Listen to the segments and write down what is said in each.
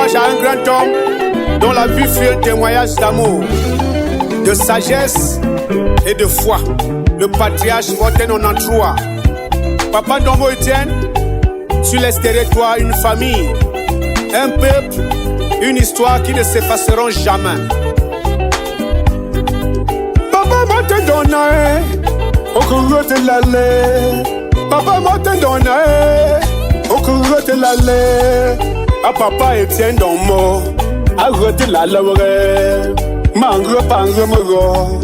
hommage à un grand homme dont la vie fut un témoignage d'amour, de sagesse et de foi. Le patriarche Fortin Onantroa. Papa Ndombo Etienne, tu laisserais toi une famille, un peuple, une histoire qui ne s'effaceront jamais. Papa m'a te donné, au courant de l'allée. Papa m'a te donné, au courant de l'allée. A papa Etienne Ndombo, a roté la laure. Mangro pangro moro,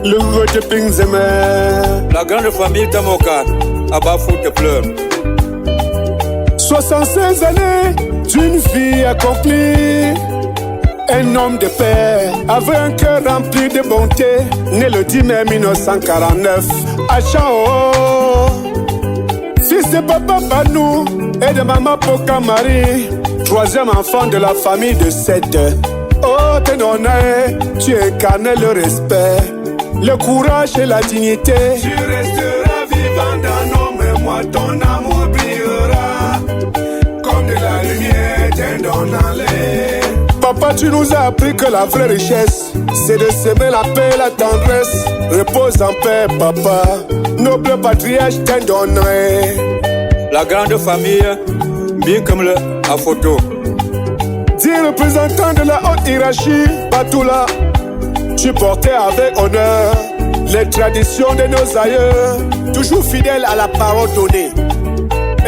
le roté pingzeme. La grande famille Tamoka, à Bafou te pleure. 76 années d'une vie accomplie. Un homme de paix, avec un cœur rempli de bonté. Né le 10 mai 1949 à Chao. Fils de papa Banou et de maman Poka Marie. Troisième enfant de la famille de 7. Oh, Tenonai, tu incarnes le respect, le courage et la dignité. Tu resteras vivant dans nos mémoires, ton amour brillera comme de la lumière t'indonnée. Papa, tu nous as appris que la vraie richesse, c'est de s'aimer la paix et la tendresse. Repose en paix, papa, noble patriarche t'indonnerai. La grande famille, bien comme le à photo. Dit représentant de la haute hiérarchie, Batoula, tu portais avec honneur les traditions de nos aïeux, toujours fidèle à la parole donnée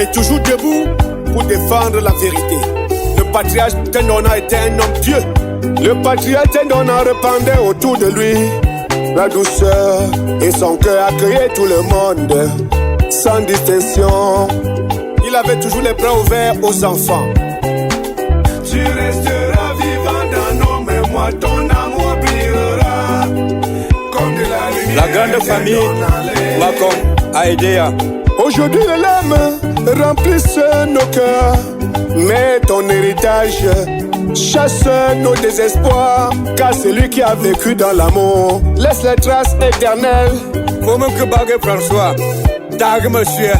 et toujours debout pour défendre la vérité. Le patriarche Tendona était un homme pieux. Le patriarche Tendona répandait autour de lui la douceur et son cœur accueillait tout le monde sans distinction. Il avait toujours les bras ouverts aux enfants. Tu resteras vivant dans nos mémoires, ton amour brillera comme de la lumière. La grande famille Macom Aïdéa. Aujourd'hui les larmes remplissent nos cœurs, mais ton héritage chasse nos désespoirs. Car celui qui a vécu dans l'amour laisse les traces éternelles. Faut même que Bagé François, Dag monsieur,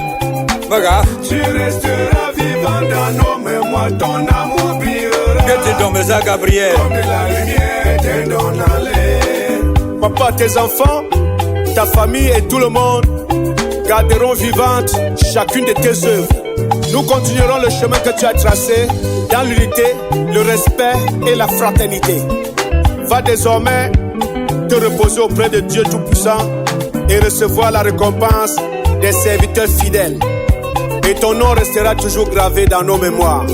Baga. Tu resteras vivant dans nos mémoires, ton amour brillera Gabriel. comme de la lumière t'indonnée. Papa, tes enfants, ta famille et tout le monde garderont vivante chacune de tes œuvres. Nous continuerons le chemin que tu as tracé dans l'unité, le respect et la fraternité. Va désormais te reposer auprès de Dieu Tout-Puissant et recevoir la récompense des serviteurs fidèles. Et ton nom restera toujours gravé dans nos mémoires,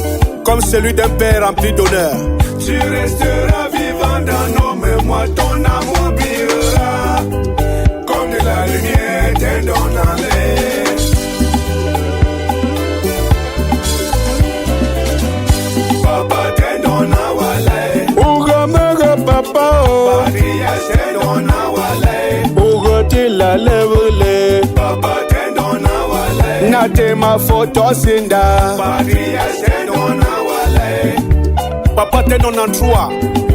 comme celui d'un père rempli d'honneur. Tu resteras vivant dans nos mémoires, ton amour brillera comme de la lumière t'indonnée. Papa t'indonna walay, Ougamere papa oh, patriarche t'indonna walay, Ougoti la levele, papa t'indonna walay, Nate ma photo sinda, patriarche t'indonna walay. Papa Onantroa.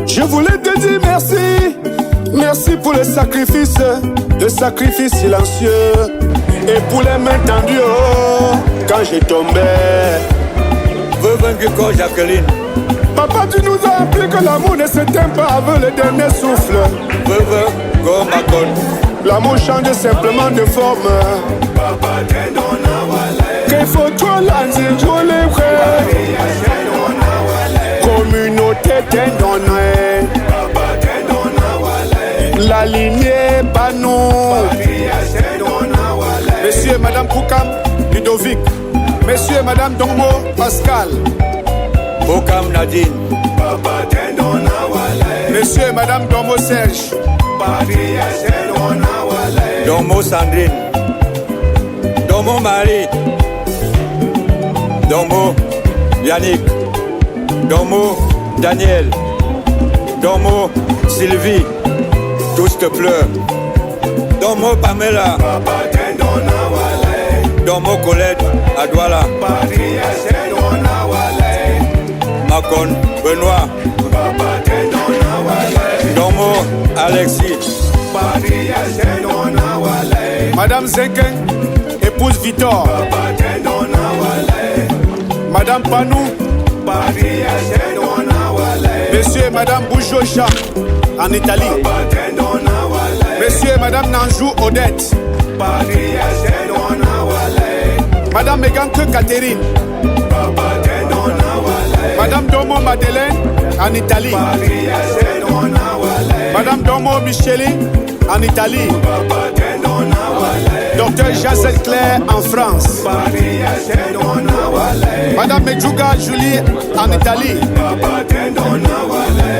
Je voulais te dire merci, merci pour le sacrifice silencieux et pour les mains tendues oh, quand je tombais. Veuve Ngueko Jacqueline. Papa, tu nous as appris que l'amour ne s'éteint pas avec le dernier souffle. Veuve Gomakon. L'amour change simplement de forme. Papa t'indonna walay, Qu'il faut toi l'ange les frères. patriarche t'indonna walay, Communauté t'indonnée, papa t'indonna walay, la lignée pas nous. patriarche t'indonna walay. Monsieur et Madame Poukam, Ludovic. Monsieur et Madame Dombo, Pascal. Bokam Nadine. Papa t'indonna walay, Monsieur et Madame Dombo, Serge. patriarche t'indonna walay. Domo Sandrine. Domo Marie. Domo Yannick. Domo Daniel. Domo Sylvie. Tous te pleurent. Domo Pamela. Papa t'indonna walay, Domo Colette Adwala. patriarche t'indonna walay, Macon Benoît. papa t'indonna walay, Domo Alexis. patriarche t'indonna walay, Madame Zenken, épouse Victor. papa t'indonna walay, Madame Panou, patriarche t'indonna Monsieur et Madame Boujocha en Italie. Monsieur et Madame Nanjou Odette. Madame Meganke Catherine. Madame Domo Madeleine en Italie. Madame Domo Micheline en Italie. Docteur Jacques Claire en France. Madame Medjouga Julie en Italie.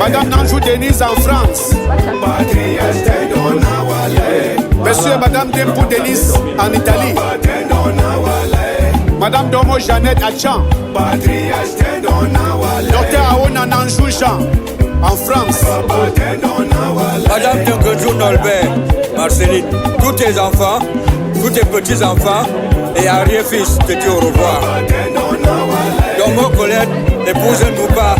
Madame Nanjou Denise en France. Monsieur et Madame Dempou Denise en Italie. Madame Domo Jeannette Achan. Docteur Aona Nanjou Jean en France. Madame Tengodjou Nolbert, Marceline, tous tes enfants, tous tes petits-enfants et arrière-fils, te dis au revoir. Domo Colette, épouse Nouba,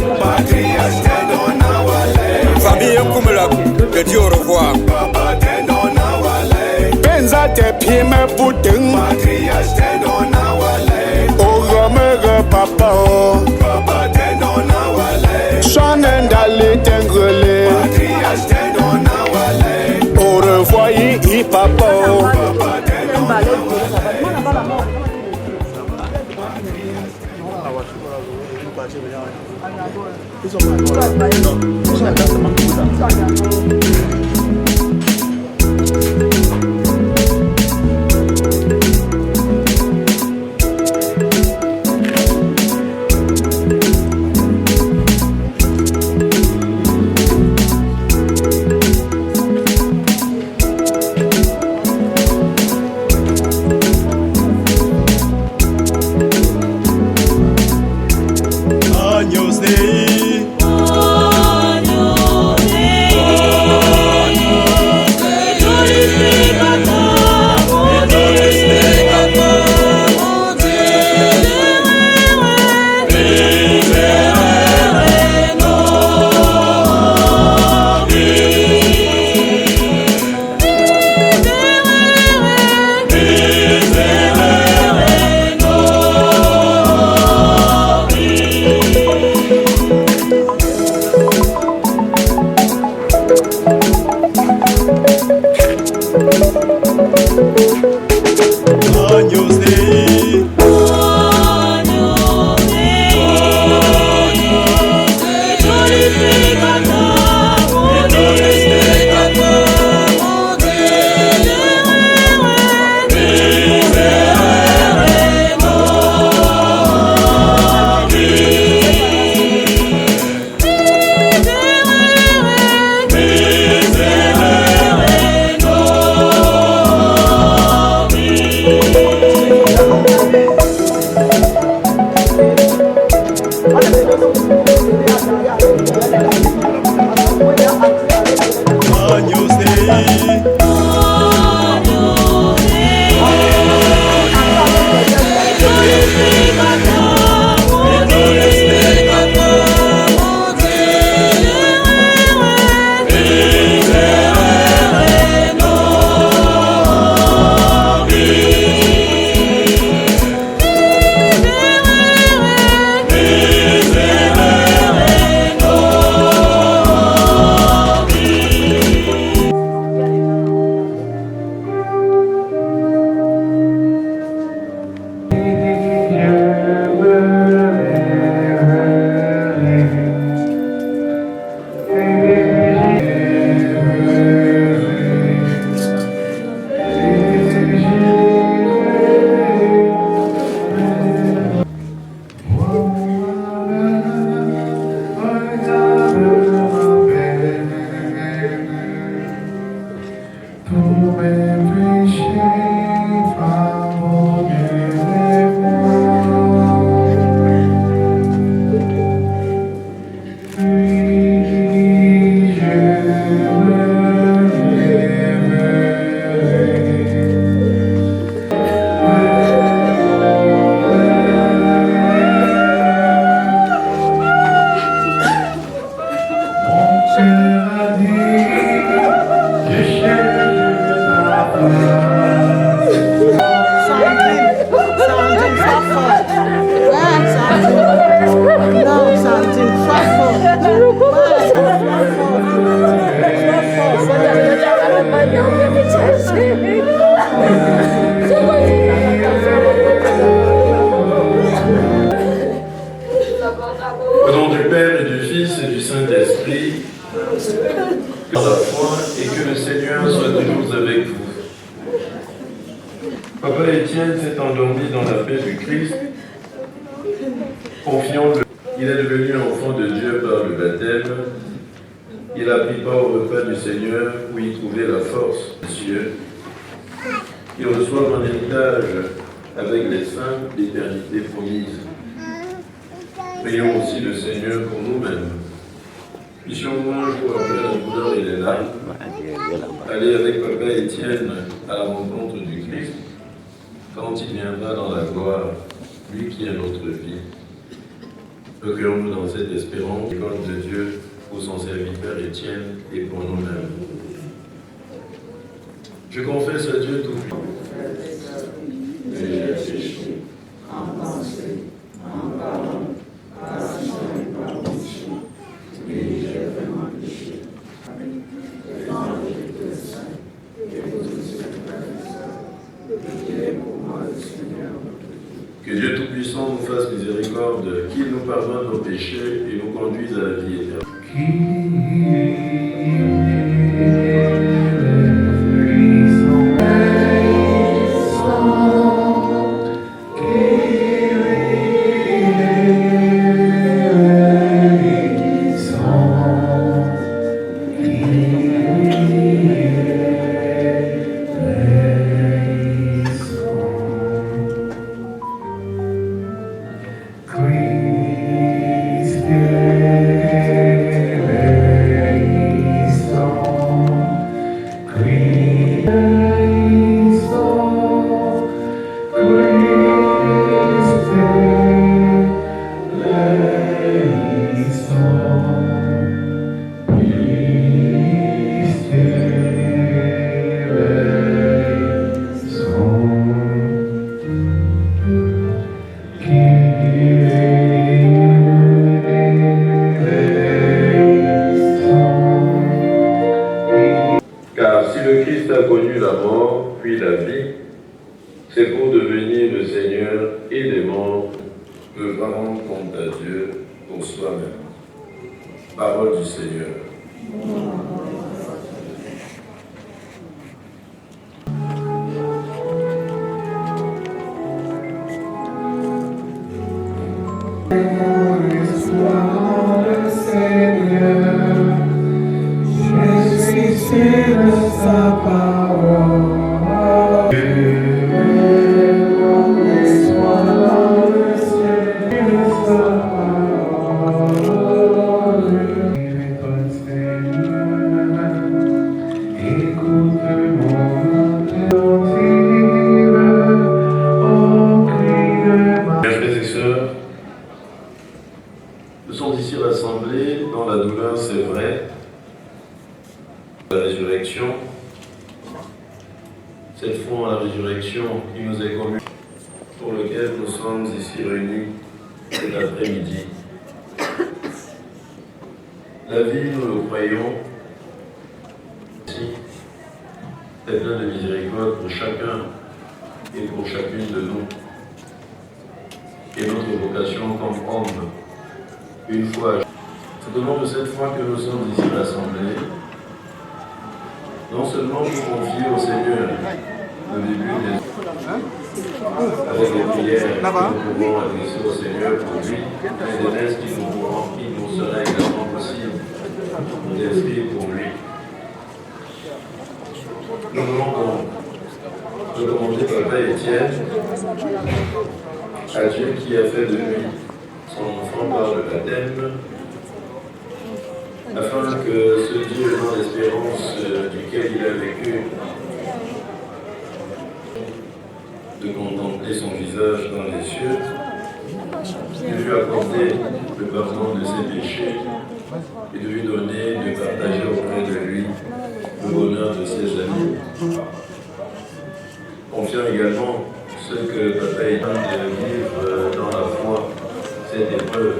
famille Koumela, te dis au revoir. Benza te pieds me boutin. Oromere papa. Chanen d'aller t'engrele. Au revoir, y papa. Años de dans la foi et que le Seigneur soit toujours avec vous. Papa Étienne s'est endormi dans la paix du Christ, confiant-le. Il est devenu enfant de Dieu par le baptême. Il a pris part au repas du Seigneur où il trouvait la force des cieux. Il reçoit un héritage avec les saints l'éternité promise. Prions aussi le Seigneur pour nous-mêmes. Puissions-nous un jour, après la douleur et les larmes, aller avec Papa Étienne à la rencontre du Christ, quand il viendra dans la gloire, lui qui est notre vie. Recueillons-nous dans cette espérance, l'école de Dieu pour son serviteur Étienne et pour nous-mêmes. Je confesse à Dieu tout-puissant que j'ai péché en pensée, en parole, par action et par omission. Oui, j'ai vraiment péché. Devant le Saint et vous tous priez pour moi le Seigneur. Que Dieu Tout-Puissant nous fasse miséricorde, qu'il nous pardonne nos péchés et nous conduise à la vie éternelle. C'est pour devenir le Seigneur et les morts que va rendre compte à Dieu pour soi-même. Parole du Seigneur. Le Seigneur, je suis sûr de sa parole. Nous sommes ici rassemblés dans la douleur, c'est vrai, la résurrection. Cette foi en la résurrection qui nous est commune, pour lequel nous sommes ici réunis cet après-midi. La vie, nous le croyons, est plein de miséricorde pour chacun et pour chacune de nous. Et notre vocation comme homme, une fois, c'est au nom de cette foi que nous sommes ici rassemblés, non seulement pour confier au Seigneur le début des avec les prières que nous pouvons adresser au Seigneur pour lui, et des restes qui nous seraient également possible d'inscrire pour lui. Nous voulons donc recommander Papa Étienne à Dieu qui a fait de lui son enfant par le baptême, afin que ce Dieu dans l'espérance duquel il a vécu, de contempler son visage dans les cieux, de lui accorder le pardon de ses péchés et de lui donner de partager auprès de lui le bonheur de ses amis. Confiant également ce que Papa est en train de vivre dans la foi, cette épreuve,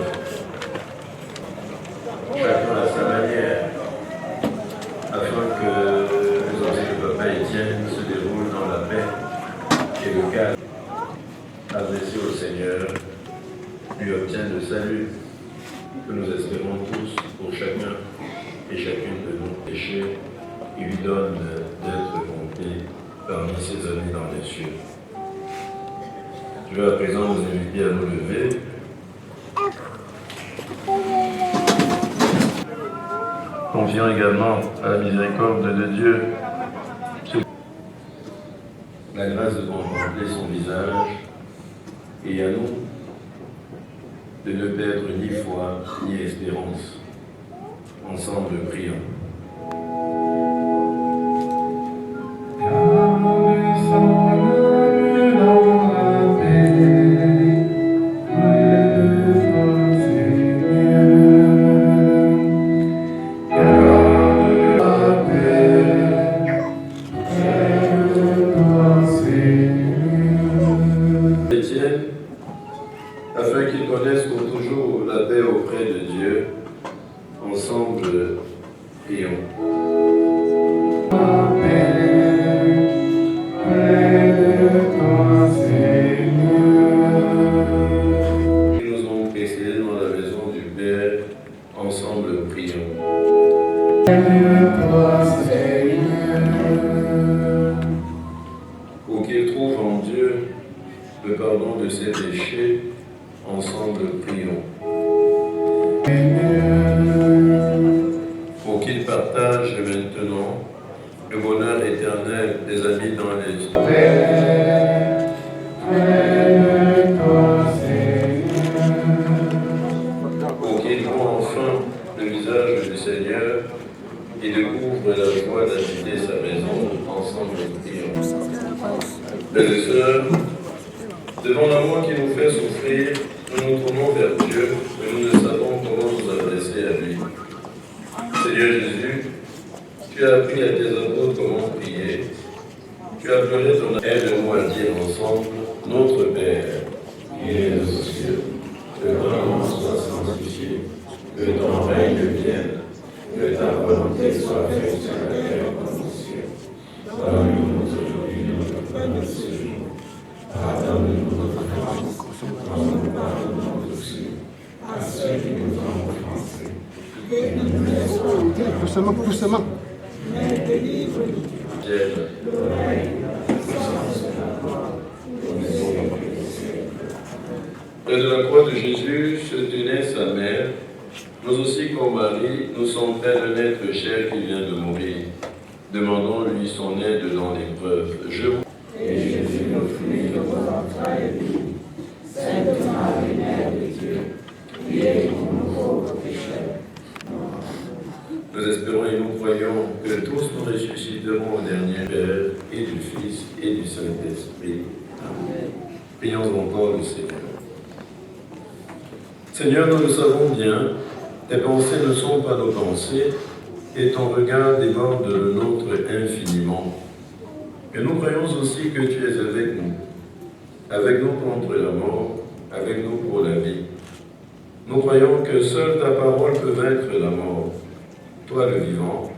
chacun à sa manière, afin que les anciens de Papa Étienne se déroulent dans la paix et le calme, adressé au Seigneur, lui obtiennent le salut que nous espérons tous pour chacun et chacune de nos péchés et lui donne d'être compté parmi ses amis dans les cieux. Je vais à présent vous inviter à nous lever. Confiant également à la miséricorde de Dieu, la grâce de contempler son visage, et à nous de ne perdre ni foi ni espérance. Ensemble, prions. Afin qu'ils connaissent pour toujours la paix auprès de Dieu, ensemble, prions. Ils nous ont précédés dans la maison du Père, ensemble, prions. Pour qu'ils trouvent en Dieu le pardon de ses péchés, ensemble, prions. Pour qu'ils partagent maintenant le bonheur éternel des amis dans les cieux. Pour qu'ils voient enfin le visage du Seigneur et découvrent la joie d'habiter sa maison, ensemble, prions. Frères et sœurs, devant l'amour qui nous fait souffrir, nous nous tournons vers Dieu, mais nous ne savons comment nous adresser à lui. Seigneur Jésus, tu as appris à tes apôtres comment prier. Tu as pleuré ton aide-nous à dire ensemble, notre Père, qui es aux cieux, que ton nom soit sanctifié, que ton règne vienne, que ta volonté soit faite sur la terre comme au ciel. Donne-nous aujourd'hui notre pain de ce jour. Pardonne-nous notre offense, comme nous pardonnons aussi à ceux qui nous ont offensés. Et ne nous laisse pas entrer. Doucement. Mais délivre-nous. Dieu, le règne, la puissance et la gloire, pour les hommes et les siècles. Près de la croix de Jésus se tenait sa mère. Nous aussi, comme Marie, nous sommes près de l'être cher qui vient de mourir. Demandons-lui son aide dans l'épreuve. Et Jésus, le fruit de vos entrailles, béni. Sainte Marie, Mère de Dieu, priez pour nous pauvres pécheurs. Nous espérons et nous croyons que tous nous ressusciterons au dernier Père, et du Fils, et du Saint-Esprit. Amen. Prions encore le Seigneur. Seigneur, nous le savons bien, tes pensées ne sont pas nos pensées, et ton regard déborde le nôtre infiniment. Mais nous croyons aussi que tu es avec nous contre la mort, avec nous pour la vie. Nous croyons que seule ta parole peut vaincre la mort. Toi le vivant,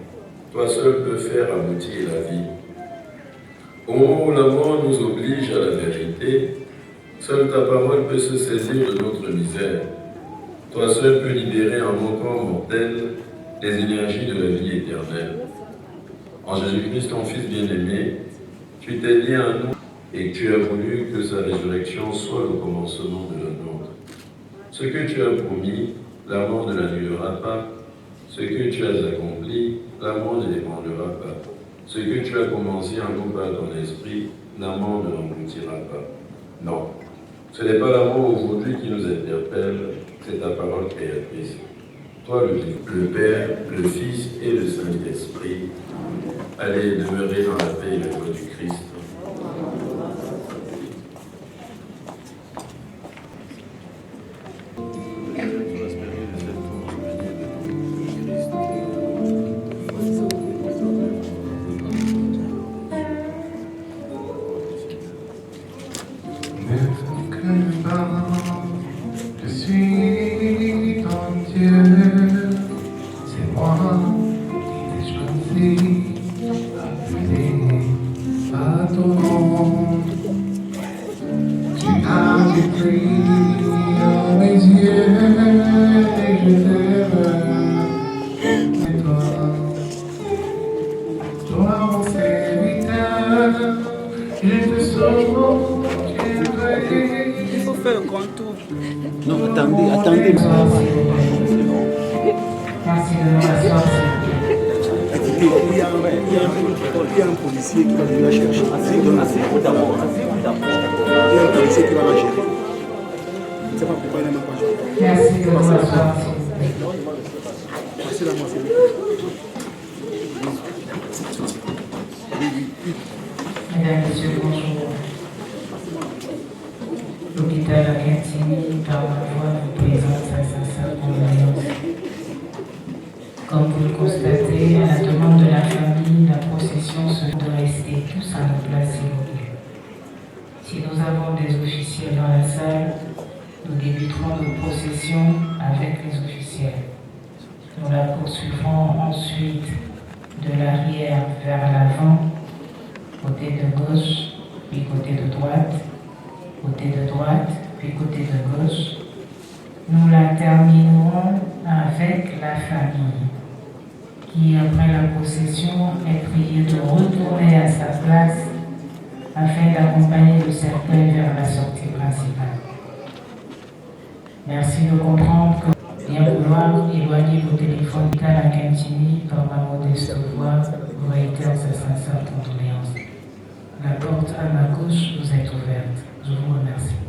toi seul peux faire aboutir la vie. Au moment où la mort nous oblige à la vérité, seule ta parole peut se saisir de notre misère. Toi seul peux libérer en nos corps mortels les énergies de la vie éternelle. En Jésus-Christ, ton Fils bien-aimé, tu t'es lié à nous et tu as voulu que sa résurrection soit le commencement de la nôtre. Ce que tu as promis, la mort ne l'annulera pas. Ce que tu as accompli, la mort ne l'ébranlera pas. Ce que tu as commencé en nous par ton esprit, la mort ne l'engloutira pas. Non, ce n'est pas la mort aujourd'hui qui nous interpelle, c'est ta parole créatrice. Toi, le Père, le Fils et le Saint-Esprit, allez demeurer dans la paix et la joie du Christ. Je suis ton Dieu, c'est moi qui t'ai choisi, appelé par Non, attendez. Merci de nous asseoir. Il y a un policier qui va venir la chercher. Il y a un policier qui va la gérer. C'est pas pourquoi il n'a même pas joué. Merci de nous asseoir. Passez la moi, c'est Mesdames, Messieurs, bonjour. L'hôpital à Quintini, par ma voix, vous présente sa sincère condoléance. Comme vous le constatez, à la demande de la famille, la procession se doit rester tous à nos places, s'il vous plaît. Si nous avons des officiels dans la salle, nous débuterons nos processions avec les officiels. Nous la poursuivrons ensuite de l'arrière vers l'avant, côté de gauche, puis côté de droite, puis côté de gauche. Nous la terminerons avec la famille, qui, après la procession, est priée de retourner à sa place afin d'accompagner le cercueil vers la sortie principale. Merci de comprendre que, bien vouloir éloigner vos téléphones à Quintini par ma modeste voix, vous réitère sa sincère condoléance. La porte à ma gauche vous est ouverte. Je vous remercie.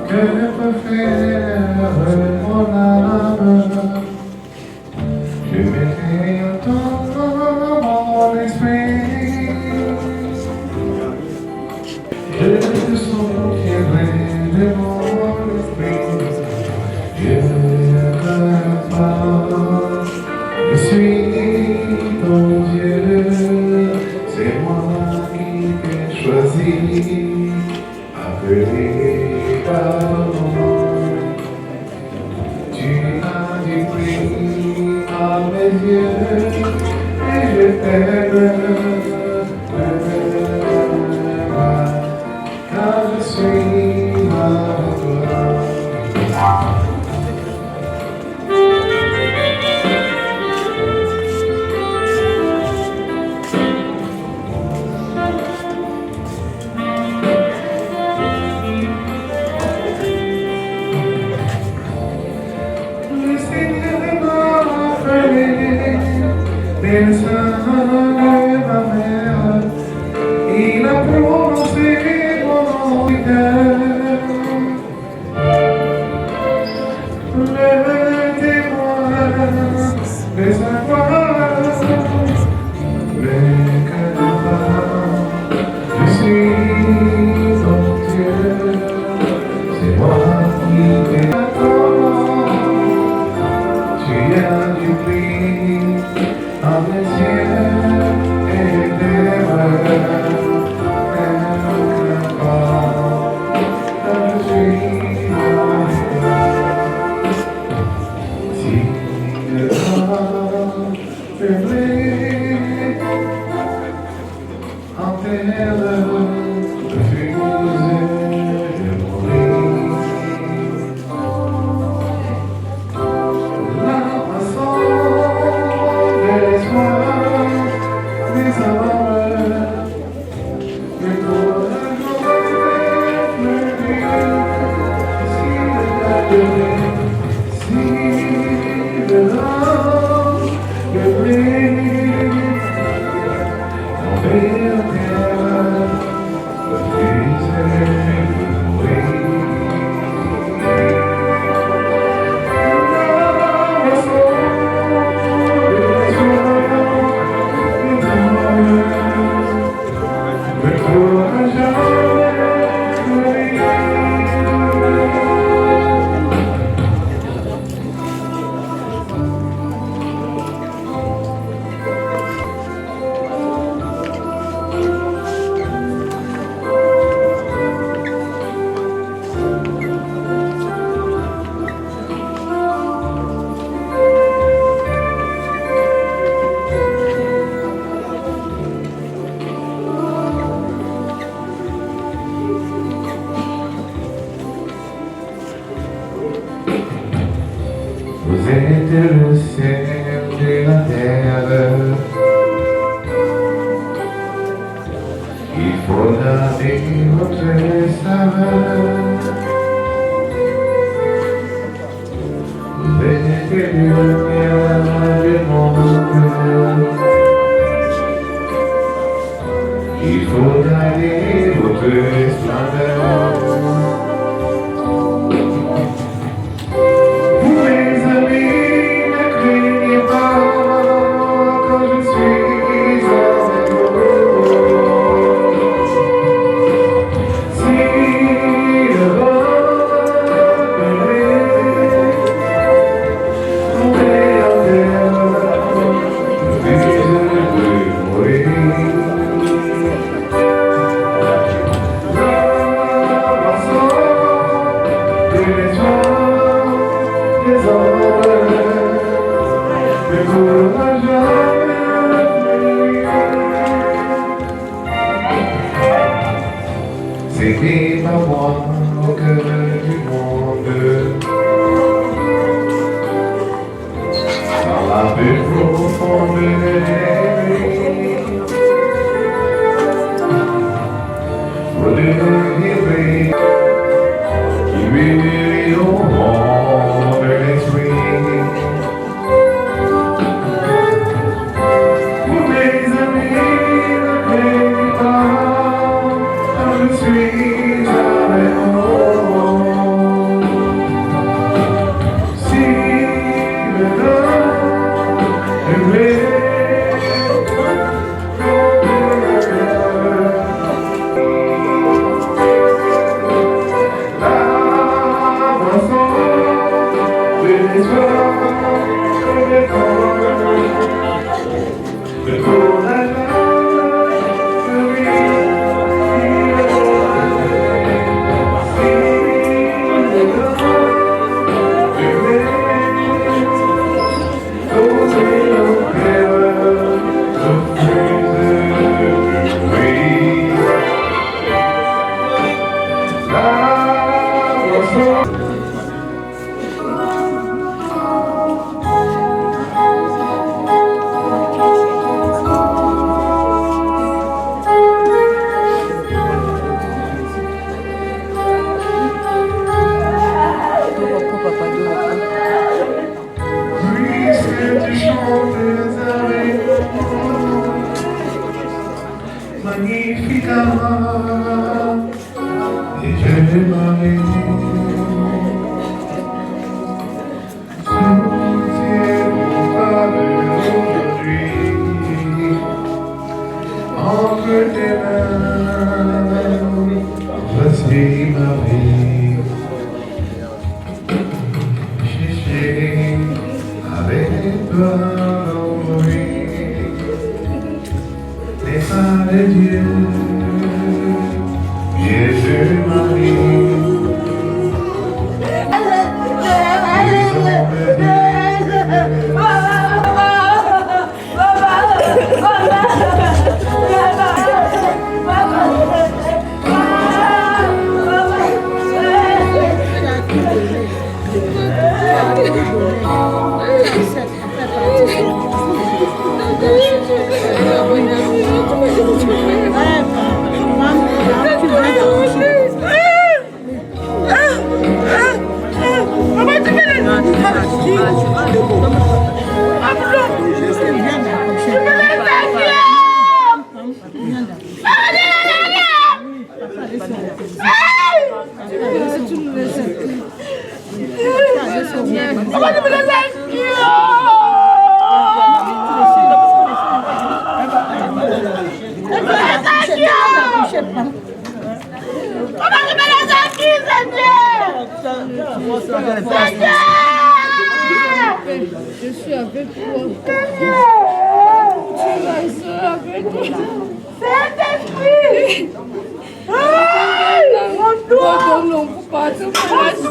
Que peut faire mon âme? Je mettrai un temps dans mon esprit. Je te soutiendrai de mon esprit. Je ne crains pas. Je suis ton Dieu. C'est moi qui t'ai choisi. Appelé par moi. Tu as du prix à mes yeux et je t'aime. Car je suis à toi. Dès le sein de ma mère, il a prononcé mon nom fidèle. Le témoin de sa gloire, le cœur de femme, je suis ton Dieu, c'est moi qui t'attends. Tu as du prix à mes yeux et tes mains, ne crains pas, je suis avec toi. Si le vent faiblit en terre, refuse de mourir. La façon de l'espoir des hommes, le courage me dit, si le vent me brille, en terre, refuse de mourir. Vous êtes le ciel de la terre. Il faudra donner votre saveur. Vous êtes les lumières du monde. Il faut donner votre splendeur. Vous mes amis, ne craignez pas quand je suis avec vous. Si le vent venait tomber en terre, je suis de mourir. C'était pas moi au cœur du monde. Dans la plus profonde des nuits, vous devez qui brille au fond de l'esprit. Vous mes amis, ne craignez pas quand je suis avec vous. Si le temps est vrai, Magnifica, et je demande soutiens pas aujourd'hui entre tes mains, voici ma vie. Chercher avec toi n'est pas de Dieu, Jésus Marie. Je suis avec toi. Tu vas avec toi. Saint-Esprit! Pardonne-nous pour partir pour la suite.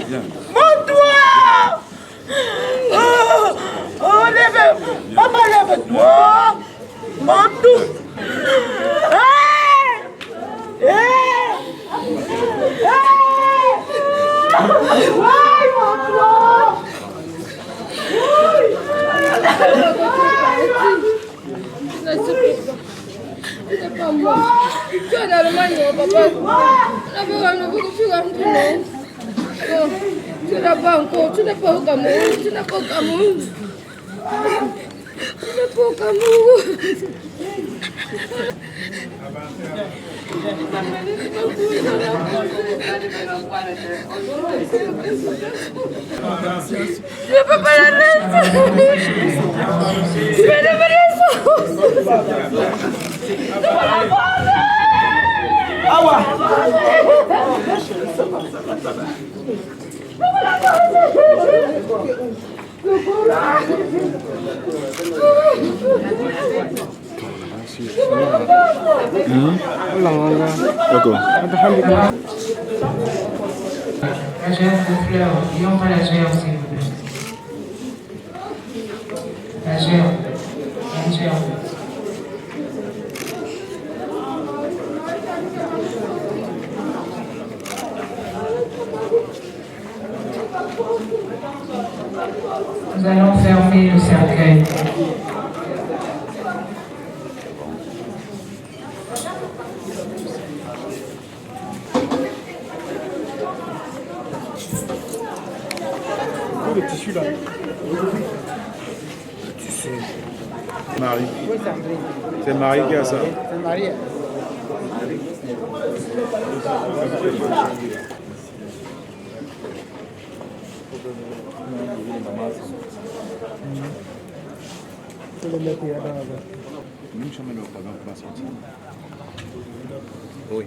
Viens. Montre-toi! Oh, lève! Papa, lève-toi! Montre! Vai, montre! maman. Tu es dans le maniement, papa. On a fait rendez-vous que tu rentres, non? Non, tu n'as pas encore. Tu n'es pas au Cameroun. Tu n'es pas au Cameroun. Tu n'es pas au Cameroun. Je ne peux pas la laisser. Je vais devenir ça. D'accord. La gère de fleurs, n'oublions pas la gère, s'il vous plaît. La gère. La gère. Nous allons fermer le cercueil. Le tissu là. Le tissu. Marie. C'est Marie qui a ça. C'est Marie. Oui.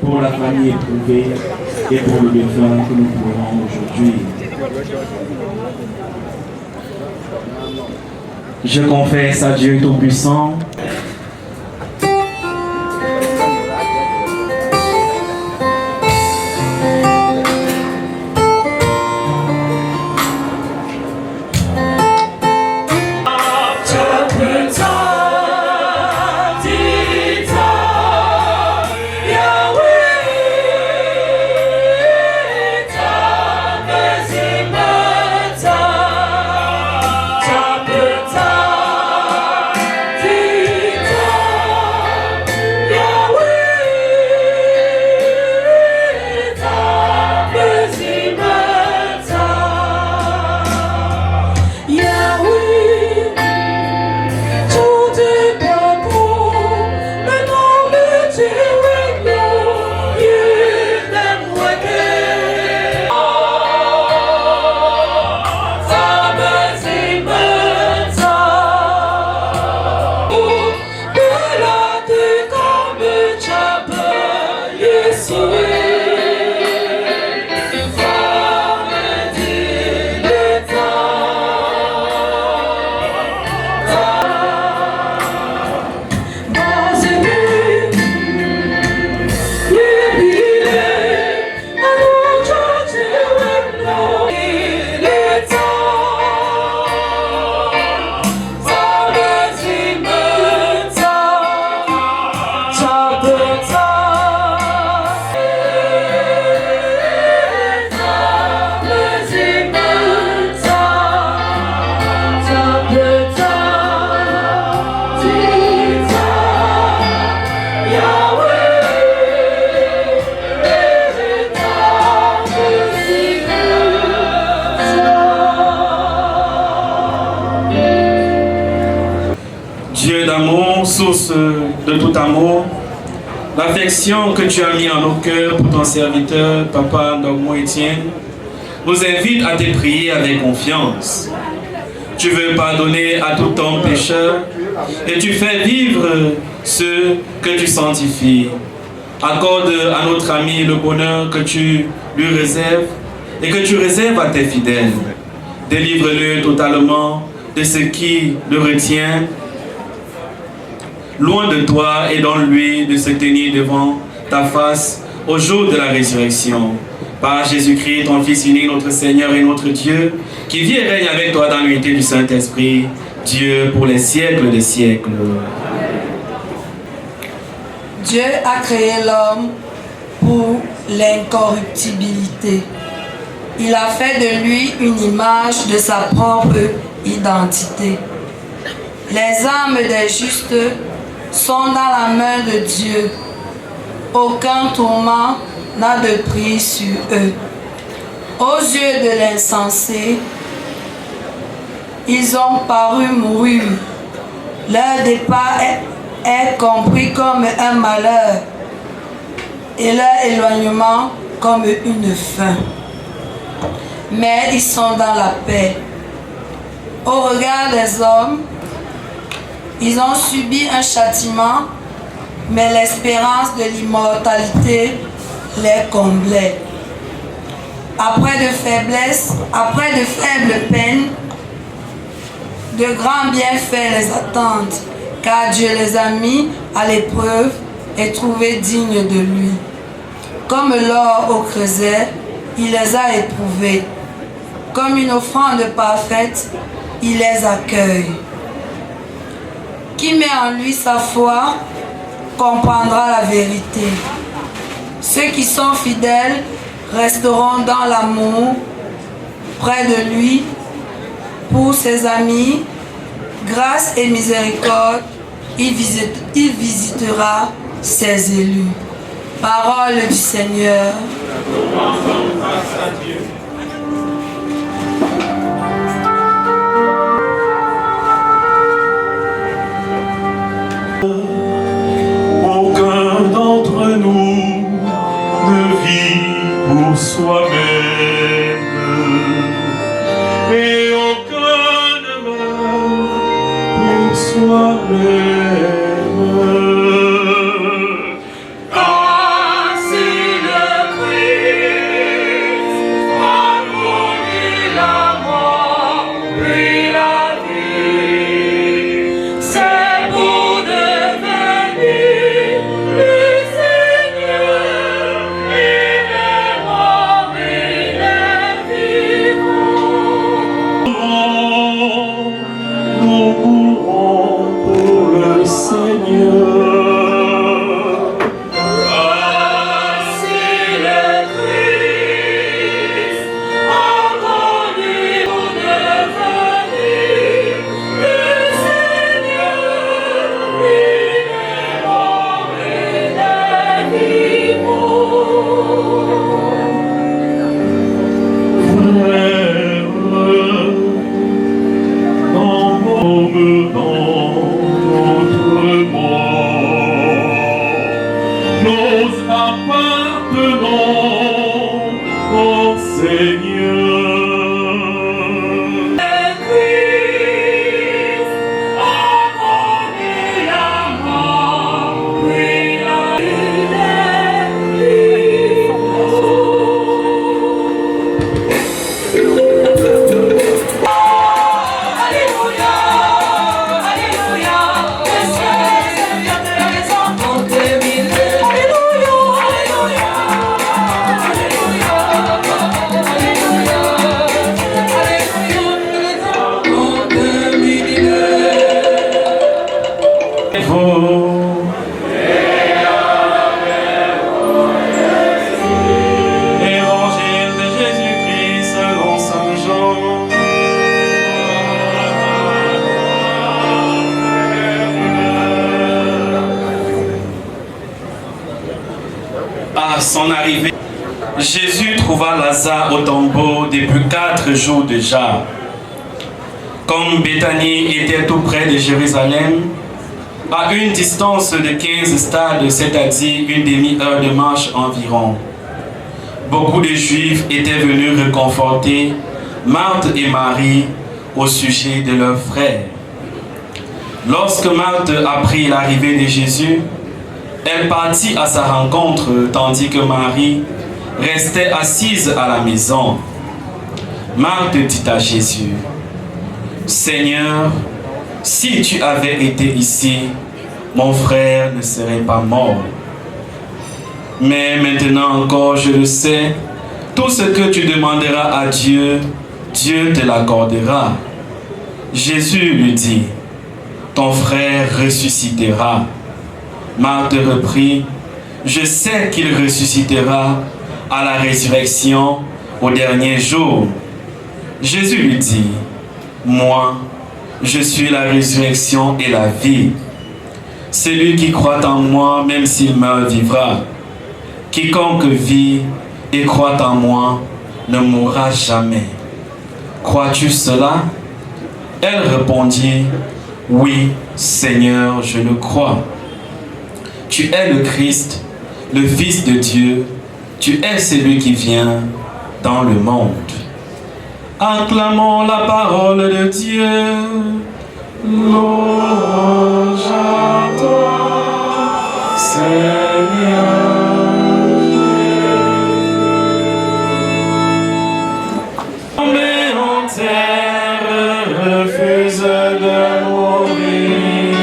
Pour la famille éprouvée et pour le défunt que nous pleurons aujourd'hui. Je confesse à Dieu Tout-Puissant Dieu d'amour, source de tout amour, l'affection que tu as mis en nos cœurs pour ton serviteur, Papa Ndogmo Etienne, nous invite à te prier avec confiance. Tu veux pardonner à tout homme pécheur et tu fais vivre ceux que tu sanctifies. Accorde à notre ami le bonheur que tu lui réserves et que tu réserves à tes fidèles. Délivre-le totalement de ce qui le retient loin de toi et donne-lui de se tenir devant ta face au jour de la résurrection. Par Jésus-Christ, ton Fils unique, notre Seigneur et notre Dieu, qui vit et règne avec toi dans l'unité du Saint-Esprit, Dieu pour les siècles des siècles. Dieu a créé l'homme pour l'incorruptibilité. Il a fait de lui une image de sa propre identité. Les âmes des justes sont dans la main de Dieu. Aucun tourment n'a de prise sur eux. Aux yeux de l'insensé, ils ont paru mourir. Leur départ est compris comme un malheur et leur éloignement comme une fin. Mais ils sont dans la paix. Au regard des hommes, ils ont subi un châtiment, mais l'espérance de l'immortalité les comblait. après de faibles peines, de grands bienfaits les attendent, car Dieu les a mis à l'épreuve et trouvés dignes de lui. Comme l'or au creuset, il les a éprouvés. Comme une offrande parfaite, il les accueille. Qui met en lui sa foi comprendra la vérité. Ceux qui sont fidèles resteront dans l'amour, près de lui, pour ses amis, grâce et miséricorde, il visitera ses élus. Parole du Seigneur. Aucun d'entre nous ne vit pour soi-même et aucun ne meurt pour soi-même. À son arrivée, Jésus trouva Lazare au tombeau depuis 4 jours déjà. Comme Béthanie était tout près de Jérusalem, à une distance de 15 stades, c'est-à-dire une demi-heure de marche environ, beaucoup de Juifs étaient venus réconforter Marthe et Marie au sujet de leur frère. Lorsque Marthe apprit l'arrivée de Jésus, elle partit à sa rencontre, tandis que Marie restait assise à la maison. Marthe dit à Jésus: « Seigneur, si tu avais été ici, mon frère ne serait pas mort. Mais maintenant encore, je le sais, tout ce que tu demanderas à Dieu, Dieu te l'accordera. » Jésus lui dit: « Ton frère ressuscitera. » Marthe reprit: « Je sais qu'il ressuscitera à la résurrection au dernier jour. » Jésus lui dit: « Moi, je suis la résurrection et la vie. Celui qui croit en moi, même s'il meurt, vivra. Quiconque vit et croit en moi ne mourra jamais. Crois-tu cela? » Elle répondit: « Oui, Seigneur, je le crois. Tu es le Christ, le Fils de Dieu, tu es celui qui vient dans le monde. » Acclamons la parole de Dieu. Louange à toi, Seigneur. terre refuse de mourir.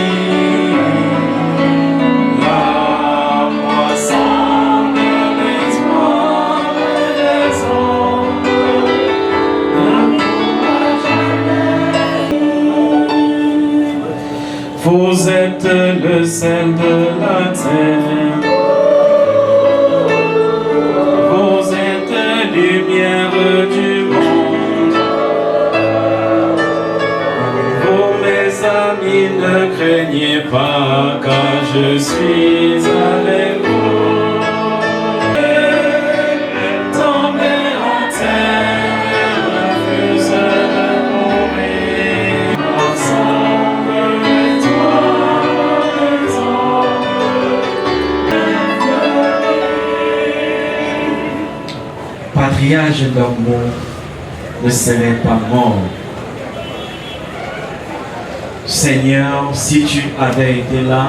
La moisson de l'espoir et des ombres ne pourra jamais. Vous êtes le sel de la terre. Vous êtes lumière du monde. Vous, mes amis, ne craignez pas, car je suis avec vous. Tomber en terre, refuse de mourir. Ensemble, Patriarche d'Ormeau ne serait pas mort. Seigneur, si tu avais été là,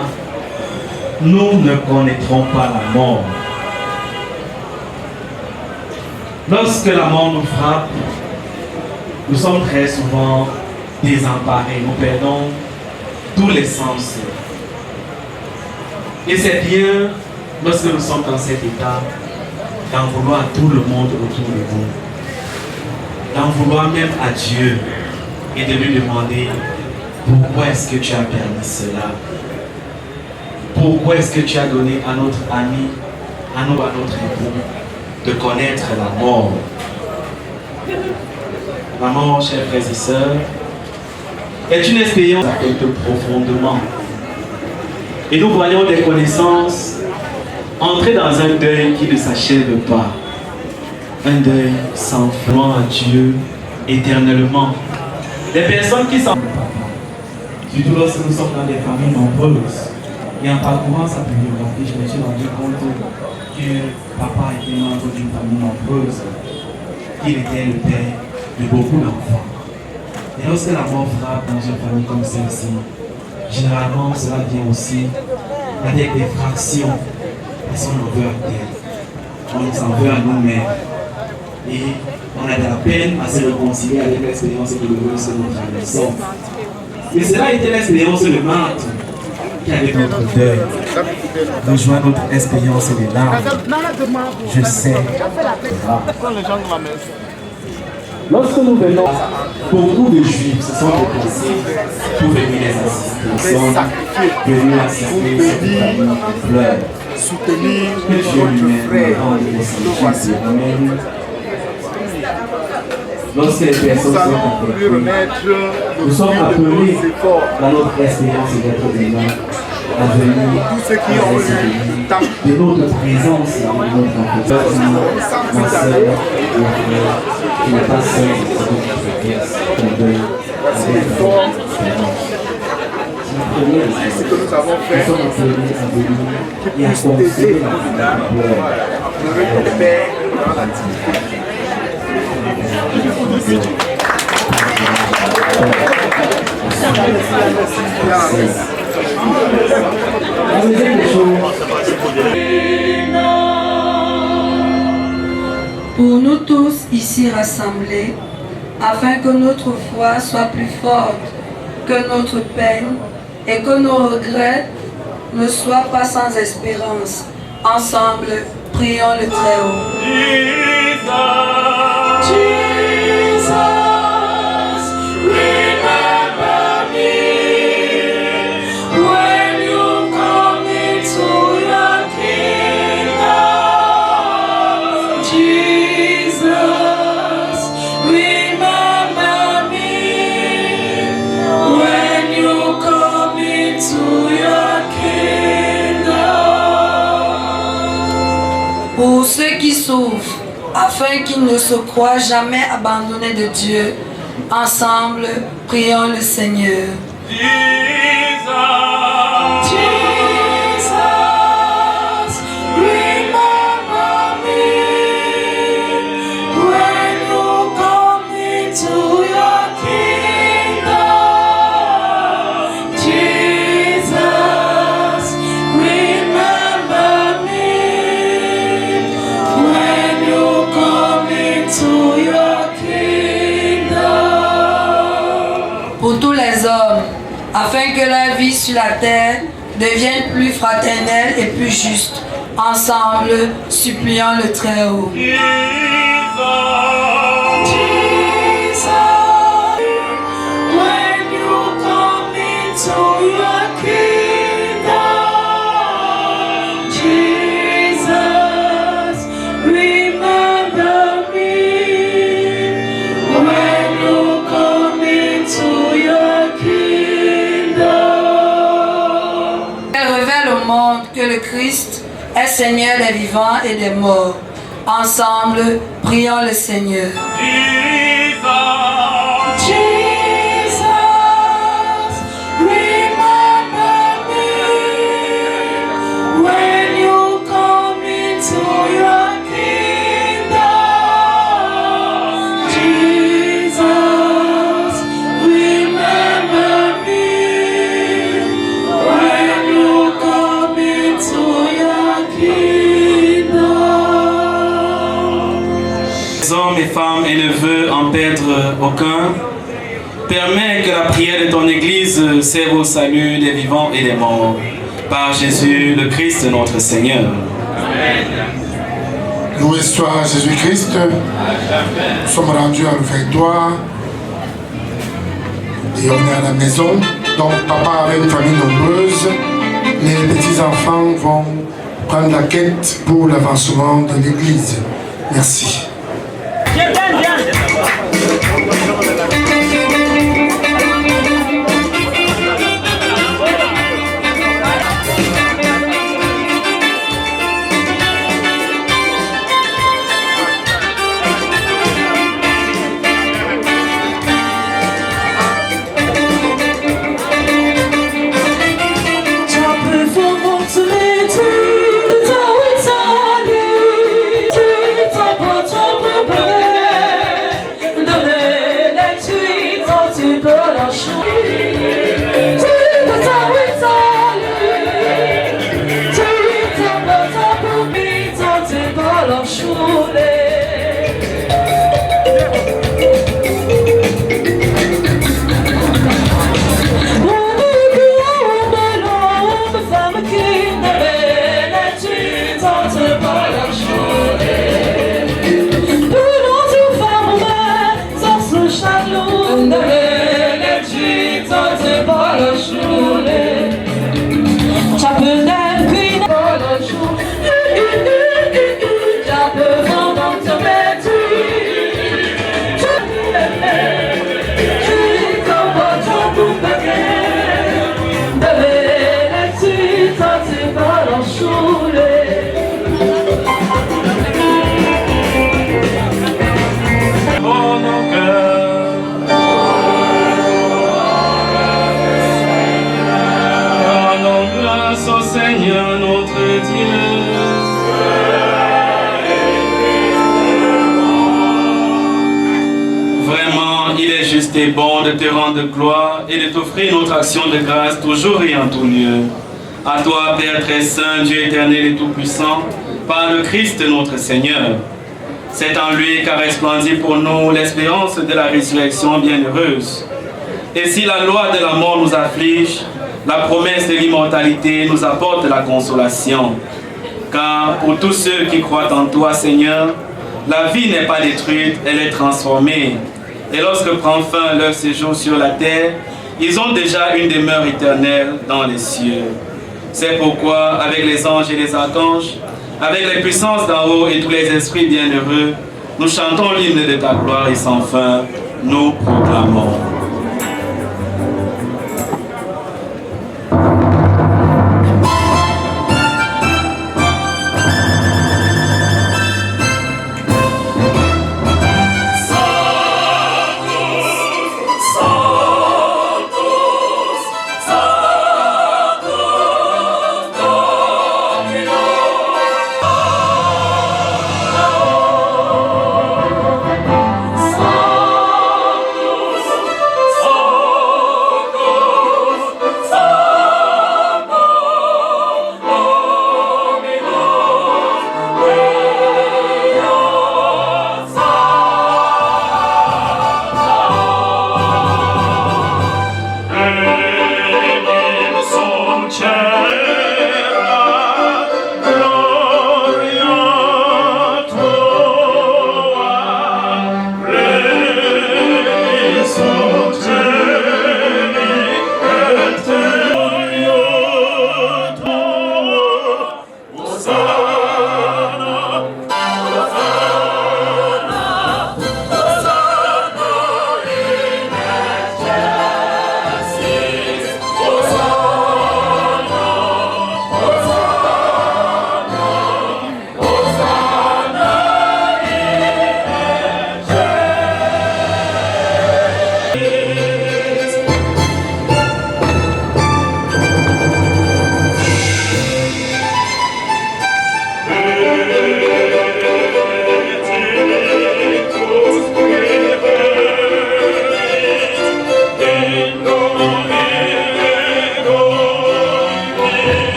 nous ne connaîtrons pas la mort. Lorsque la mort nous frappe, nous sommes très souvent désemparés, nous perdons tous les sens. Et c'est bien, lorsque nous sommes dans cet état, d'en vouloir à tout le monde autour de vous, d'en vouloir même à Dieu et de lui demander pourquoi est-ce que tu as permis cela, pourquoi est-ce que tu as donné à notre ami, à notre époux, de connaître la mort. La mort, chers frères et sœurs, est une expérience qui affecte profondément. Et nous voyons des connaissances entrer dans un deuil qui ne s'achève pas. Un deuil sans foi à Dieu éternellement. Des personnes qui sont... Surtout lorsque nous sommes dans des familles nombreuses. Et en parcourant sa biographie, je me suis rendu compte que papa était membre d'une famille nombreuse. Il était le père de beaucoup d'enfants. Et lorsque la mort frappe dans une famille comme celle-ci, généralement cela vient aussi avec des fractions. Parce qu'on en veut à terre. On s'en veut à nous-mêmes. Et on a de la peine à se réconcilier avec l'expérience douloureuse que nous traversons. Mais cela était l'expérience de Marthe qui avait notre deuil. Rejoint notre expérience et les larmes. Je sais. Lorsque nous venons, beaucoup de juifs se sont déplacés pour venir les assister. Ils sont venus assister cette famille qui pleure. Soutenir Que Dieu lui-même amène. Lorsque les personnes sont affectées, nous sommes appelés dans notre expérience d'être humain à venir de notre présence et de notre affection. Ma sœur, mon frère, qui n'est pas seul dans cette deuil, avec ce que nous avons fait, qui puisse t'aider le Père dans l'activité. Pour nous tous ici rassemblés, afin que notre foi soit plus forte que notre peine et que nos regrets ne soient pas sans espérance. Ensemble, prions le Très-Haut. Jesus, remember me when you come into your kingdom. Jesus, remember me when you come into your kingdom. Pour ceux qui souffrent, afin qu'ils ne se croient jamais abandonnés de Dieu, ensemble, prions le Seigneur. To your kingdom. les hommes, afin que la vie sur la terre devienne plus fraternelle et plus juste. Ensemble, supplions le Très-Haut. Que le Christ est Seigneur des vivants et des morts. Ensemble, prions le Seigneur. Hommes et femmes et ne veut en perdre aucun. Permets que la prière de ton Église serve au salut des vivants et des morts. Par Jésus, le Christ, notre Seigneur. Amen. Loué soit Jésus-Christ. Nous sommes rendus à l'ouverture et on est à la maison. Donc papa avec une famille nombreuse. Les petits-enfants vont prendre la quête pour l'avancement de l'Église. Merci. Et bon de te rendre gloire et de t'offrir notre action de grâce toujours et en tout lieu. À toi, Père très saint, Dieu éternel et tout-puissant, par le Christ notre Seigneur. C'est en lui qu'a resplendi pour nous l'espérance de la résurrection bienheureuse. Et si la loi de la mort nous afflige, la promesse de l'immortalité nous apporte la consolation. Car pour tous ceux qui croient en toi, Seigneur, la vie n'est pas détruite, elle est transformée. Et lorsque prend fin leur séjour sur la terre, ils ont déjà une demeure éternelle dans les cieux. C'est pourquoi, avec les anges et les archanges, avec les puissances d'en haut et tous les esprits bienheureux, nous chantons l'hymne de ta gloire et sans fin, nous proclamons.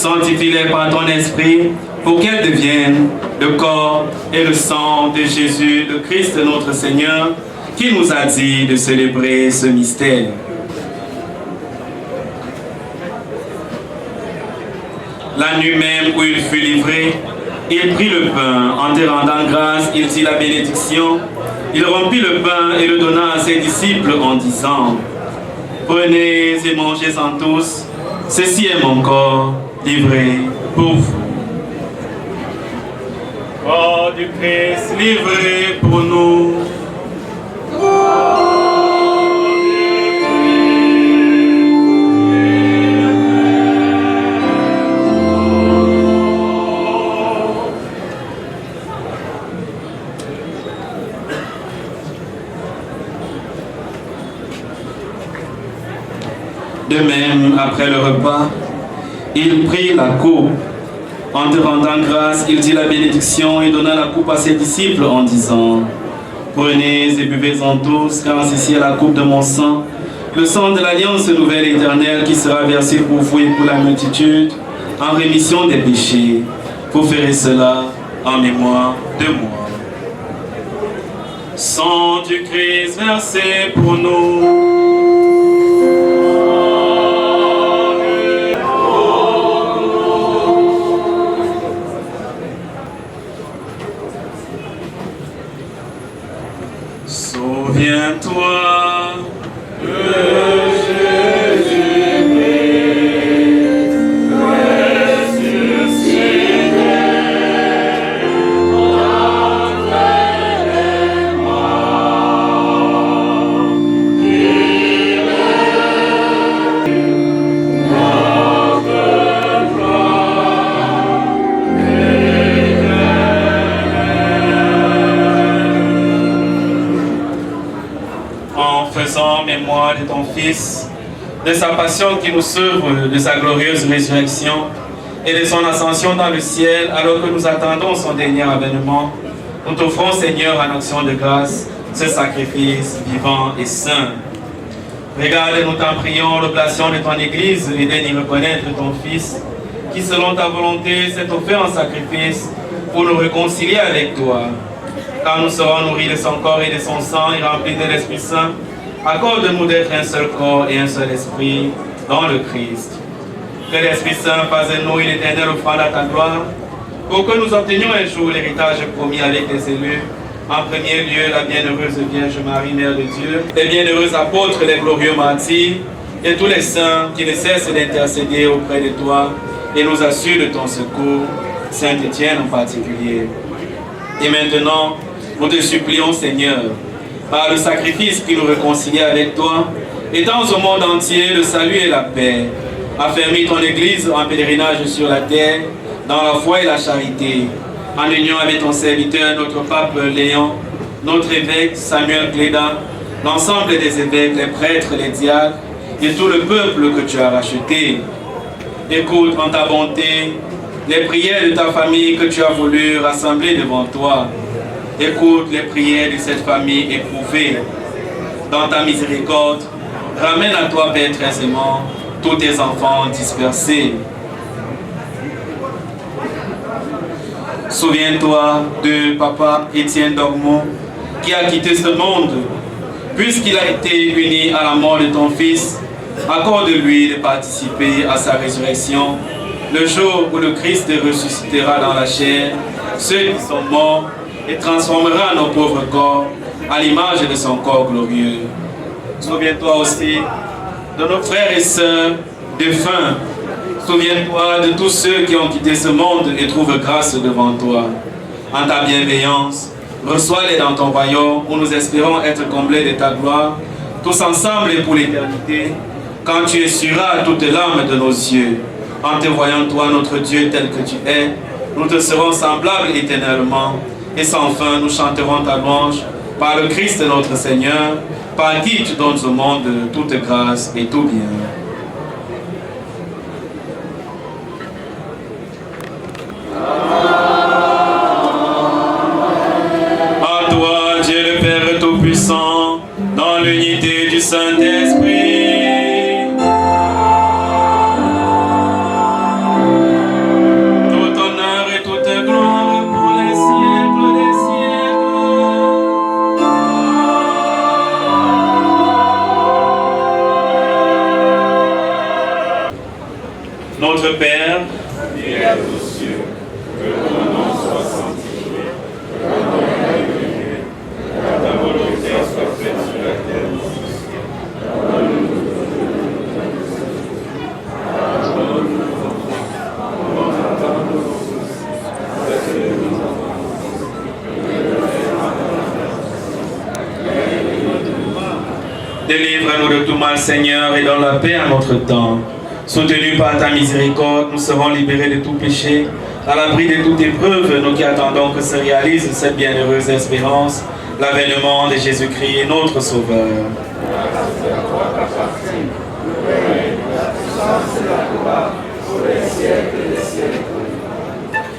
Sanctifie-les par ton esprit pour qu'elles deviennent le corps et le sang de Jésus, le Christ notre Seigneur, qui nous a dit de célébrer ce mystère. La nuit même où il fut livré, il prit le pain, en te rendant grâce, il dit la bénédiction. Il rompit le pain et le donna à ses disciples en disant: Prenez et mangez-en tous, ceci est mon corps livré pour vous. Corps du Christ livré pour nous. De même, après le repas, il prit la coupe. En te rendant grâce, il dit la bénédiction et donna la coupe à ses disciples en disant: Prenez et buvez-en tous, car ceci est la coupe de mon sang, le sang de l'alliance nouvelle et éternelle qui sera versé pour vous et pour la multitude, en rémission des péchés. Vous ferez cela en mémoire de moi. Sang du Christ versé pour nous. Souviens-toi que Jésus-Christ ressuscité d'entre les morts, il est notre gloire en faisant mémoire de ton Fils, de sa passion qui nous sauve, de sa glorieuse résurrection et de son ascension dans le ciel, alors que nous attendons son dernier avènement. Nous t'offrons, Seigneur, en action de grâce, ce sacrifice vivant et saint. Regarde, nous t'en prions, l'oblation de ton Église et d'y reconnaître ton Fils, qui selon ta volonté s'est offert en sacrifice pour nous réconcilier avec toi. Quand nous serons nourris de son corps et de son sang et remplis de l'Esprit Saint, accorde-nous d'être un seul corps et un seul esprit dans le Christ. Que l'Esprit Saint fasse de nous une éternelle offrande à ta gloire, pour que nous obtenions un jour l'héritage promis avec les élus. En premier lieu, la bienheureuse Vierge Marie, Mère de Dieu, les bienheureux apôtres, les glorieux martyrs, et tous les saints qui ne cessent d'intercéder auprès de toi et nous assurent de ton secours, Saint Étienne en particulier. Et maintenant, nous te supplions, Seigneur, par le sacrifice qui nous réconcilie avec toi, étends au monde entier le salut et la paix. Affermis ton Église en pèlerinage sur la terre, dans la foi et la charité, en union avec ton serviteur, notre pape Léon, notre évêque Samuel Cléda, l'ensemble des évêques, les prêtres, les diacres, et tout le peuple que tu as racheté. Écoute en ta bonté les prières de ta famille que tu as voulu rassembler devant toi. Écoute les prières de cette famille éprouvée. Dans ta miséricorde, ramène à toi, Père très aimant, tous tes enfants dispersés. Souviens-toi de Papa Étienne Dormont, qui a quitté ce monde. Puisqu'il a été uni à la mort de ton Fils, accorde-lui de participer à sa résurrection, le jour où le Christ ressuscitera dans la chair ceux qui sont morts et transformera nos pauvres corps à l'image de son corps glorieux. Souviens-toi aussi de nos frères et sœurs défunts. Souviens-toi de tous ceux qui ont quitté ce monde et trouvent grâce devant toi. En ta bienveillance, reçois-les dans ton royaume où nous espérons être comblés de ta gloire, tous ensemble et pour l'éternité, quand tu essuieras toute l'âme de nos yeux. En te voyant, toi, notre Dieu, tel que tu es, nous te serons semblables éternellement. Et sans fin, nous chanterons ta louange par le Christ notre Seigneur, par qui tu donnes au monde toute grâce et tout bien. À toi, Dieu le Père Tout-Puissant, dans l'unité du Saint-Esprit. Notre Père, qui es aux cieux, que ton nom soit sanctifié, que ton règne vienne, que ta volonté soit faite sur la terre ici. Délivre-nous de tout mal, Seigneur, et donne la paix à notre temps. Soutenus par ta miséricorde, nous serons libérés de tout péché, à l'abri de toute épreuve, nous qui attendons que se réalise cette bienheureuse espérance, l'avènement de Jésus-Christ, notre Sauveur.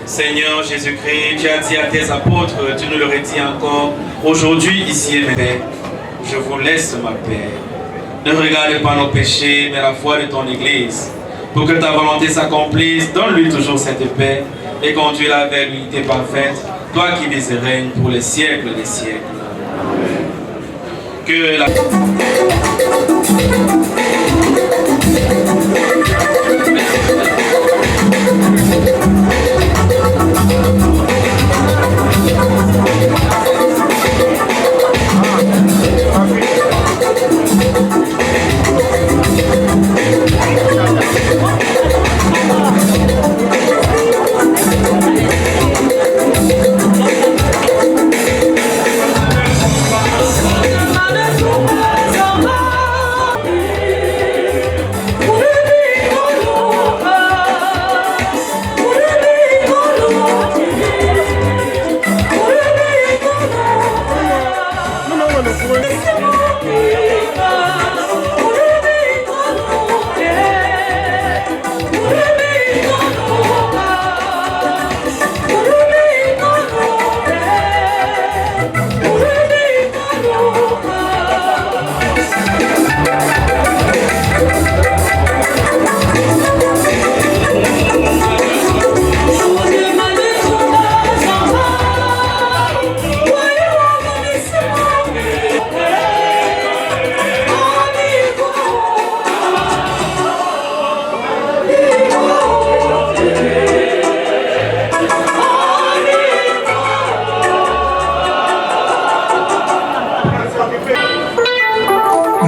Seigneur Jésus-Christ, tu as dit à tes apôtres, tu nous le redis encore, aujourd'hui, ici et maintenant, je vous laisse ma paix. Ne regarde pas nos péchés, mais la foi de ton Église. Pour que ta volonté s'accomplisse, donne-lui toujours cette paix et conduis-la vers l'unité parfaite, toi qui vis et règnes pour les siècles des siècles. Que la...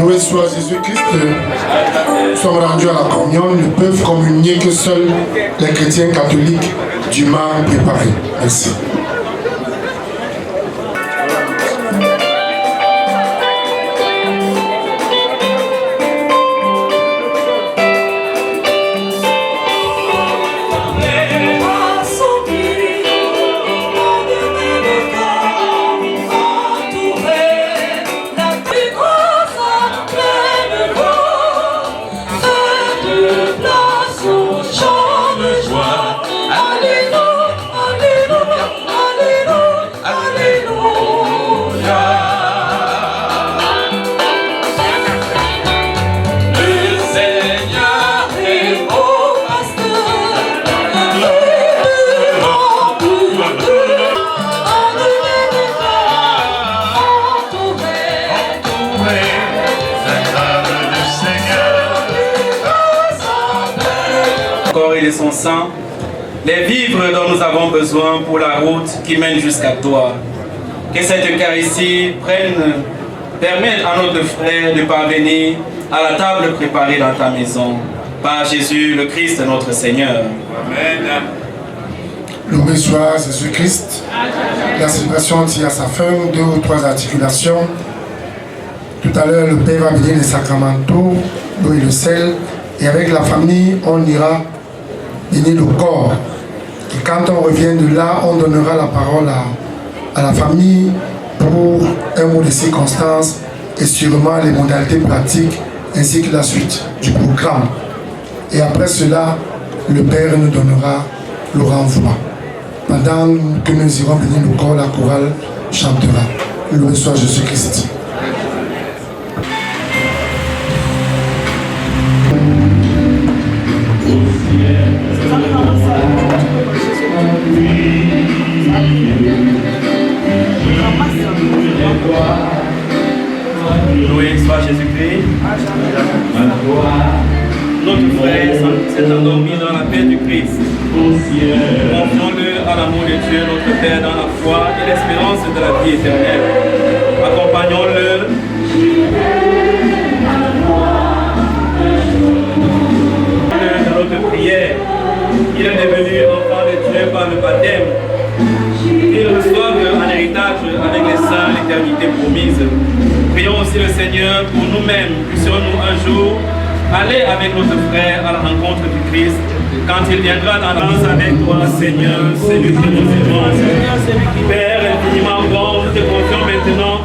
Loué soit Jésus-Christ, nous sommes rendus à la communion, ne peuvent communier que seuls les chrétiens catholiques dûment préparés. Merci. Et de son sang, les vivres dont nous avons besoin pour la route qui mène jusqu'à toi. Que cette Eucharistie permette à notre frère de parvenir à la table préparée dans ta maison. Par Jésus, le Christ, notre Seigneur. Amen. Loué soit Jésus-Christ. La célébration tire à sa fin, 2 ou 3 articulations. Tout à l'heure, le Père va bénir les sacramentaux, l'eau et le sel. Et avec la famille, on ira bénir le corps. Et quand on revient de là, on donnera la parole à la famille pour un mot de circonstance et sûrement les modalités pratiques ainsi que la suite du programme. Et après cela, le Père nous donnera le renvoi. Pendant que nous irons bénir le corps, la chorale chantera. Loué soit Jésus-Christ. Loué soit Jésus-Christ. notre frère s'est endormi dans la paix du Christ. Confions-le à l'amour de Dieu, notre Père, dans la foi et l'espérance de la vie éternelle. Accompagnons-le de notre prière. Il est devenu enfant de Dieu par le baptême. Qu'il reçoive en héritage avec les saints l'éternité promise. Prions aussi le Seigneur pour nous-mêmes. Puissions-nous un jour aller avec notre frère à la rencontre du Christ quand il viendra dans la danse avec toi, Seigneur, celui que nous aimons. Père infiniment grand, nous te confions maintenant.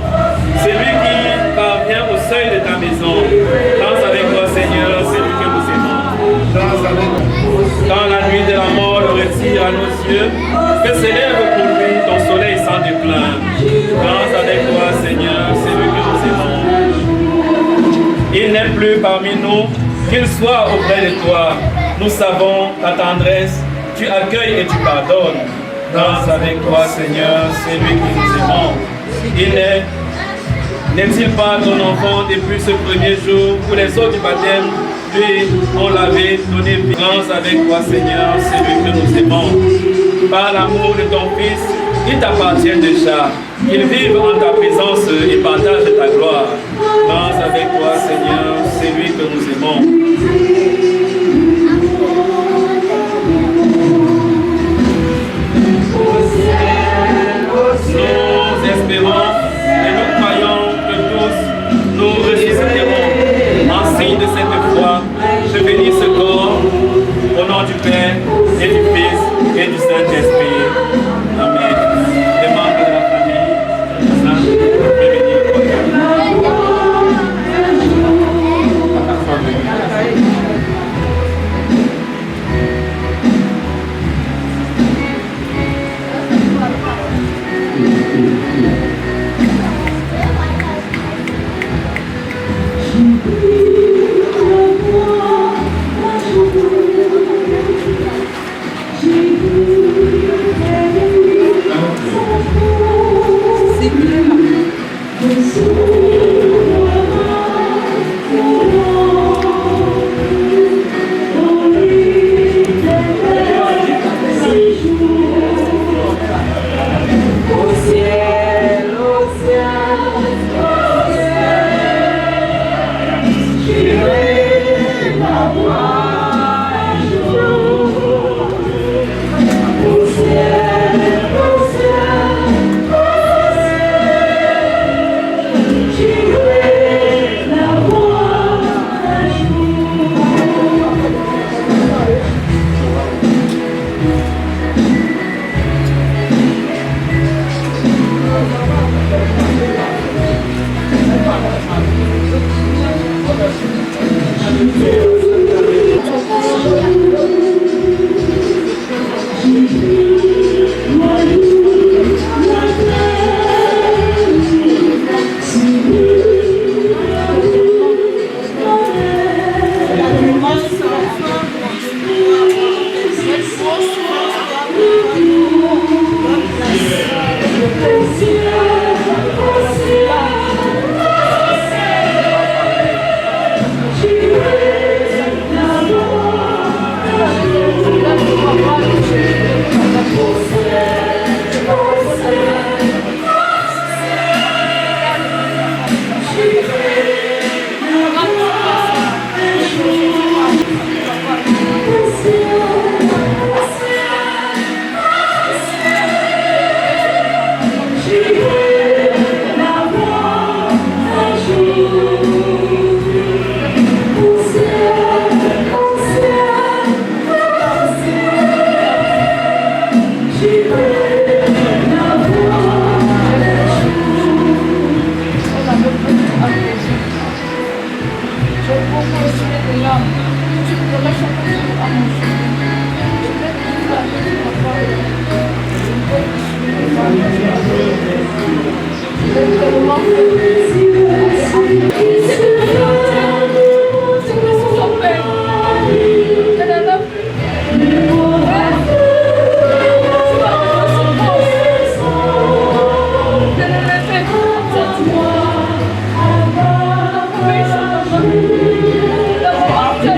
Celui qui parvient au seuil de ta maison. Danse avec toi, Seigneur, celui que nous aimons. Quand la nuit de la mort le retire à nos yeux, que s'élève pour lui ton soleil sans déclin. Danse avec toi, Seigneur, celui que nous aimons. Il n'est plus parmi nous, qu'il soit auprès de toi. Nous savons ta tendresse, tu accueilles et tu pardonnes. Danse avec toi, Seigneur, celui que nous aimons. N'est-il pas ton enfant depuis ce premier jour où les eaux du baptême lui ont lavé, donné vie? Danse avec toi, Seigneur, celui que nous aimons. Par l'amour de ton Fils, il t'appartient déjà. Qu'il vive en ta présence et partage ta gloire. Danse avec toi, Seigneur, celui que nous aimons. Nous espérons et nous croyons que tous nous ressusciterons. En signe de cette foi, je bénis ce corps au nom du Père et du Fils et du Saint-Esprit. Amen. Les membres de la famille, je bénis le corps. Thank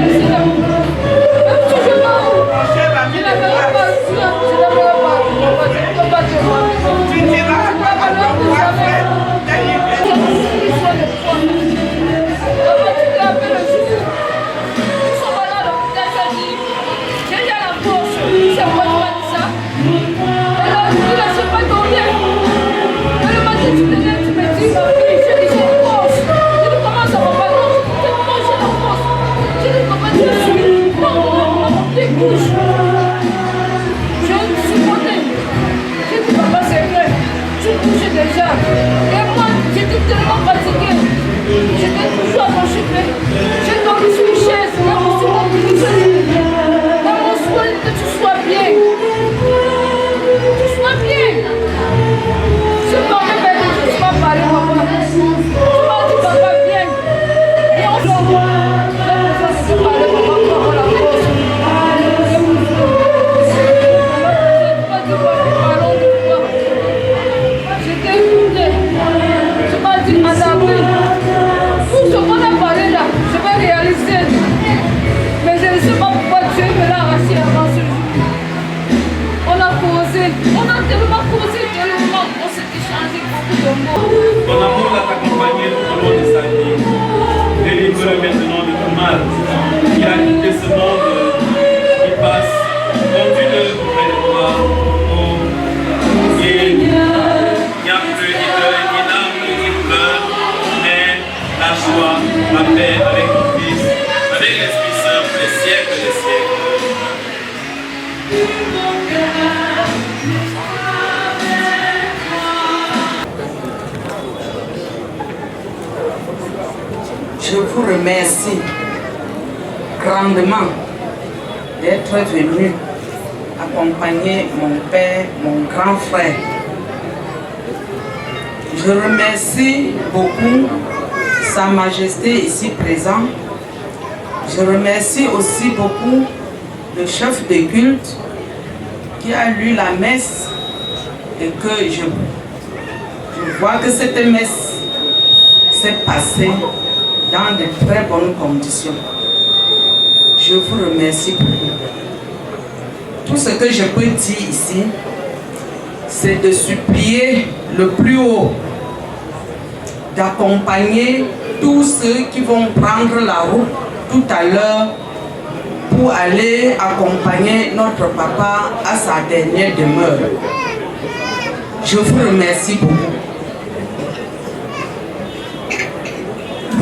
you. de ce monde qui passe, conduis-le près de toi, oh, et il n'y a plus ni deuil, ni larmes, ni pleurs, mais la joie, la paix avec ton Fils, avec l'Esprit Saint pour les siècles des siècles. Je vous remercie grandement d'être venu accompagner mon père, mon grand frère. Je remercie beaucoup Sa Majesté ici présent. Je remercie aussi beaucoup le chef de culte qui a lu la messe et que je vois que cette messe s'est passée dans de très bonnes conditions. Je vous remercie beaucoup. Tout ce que je peux dire ici, c'est de supplier le plus haut d'accompagner tous ceux qui vont prendre la route tout à l'heure pour aller accompagner notre papa à sa dernière demeure. Je vous remercie beaucoup.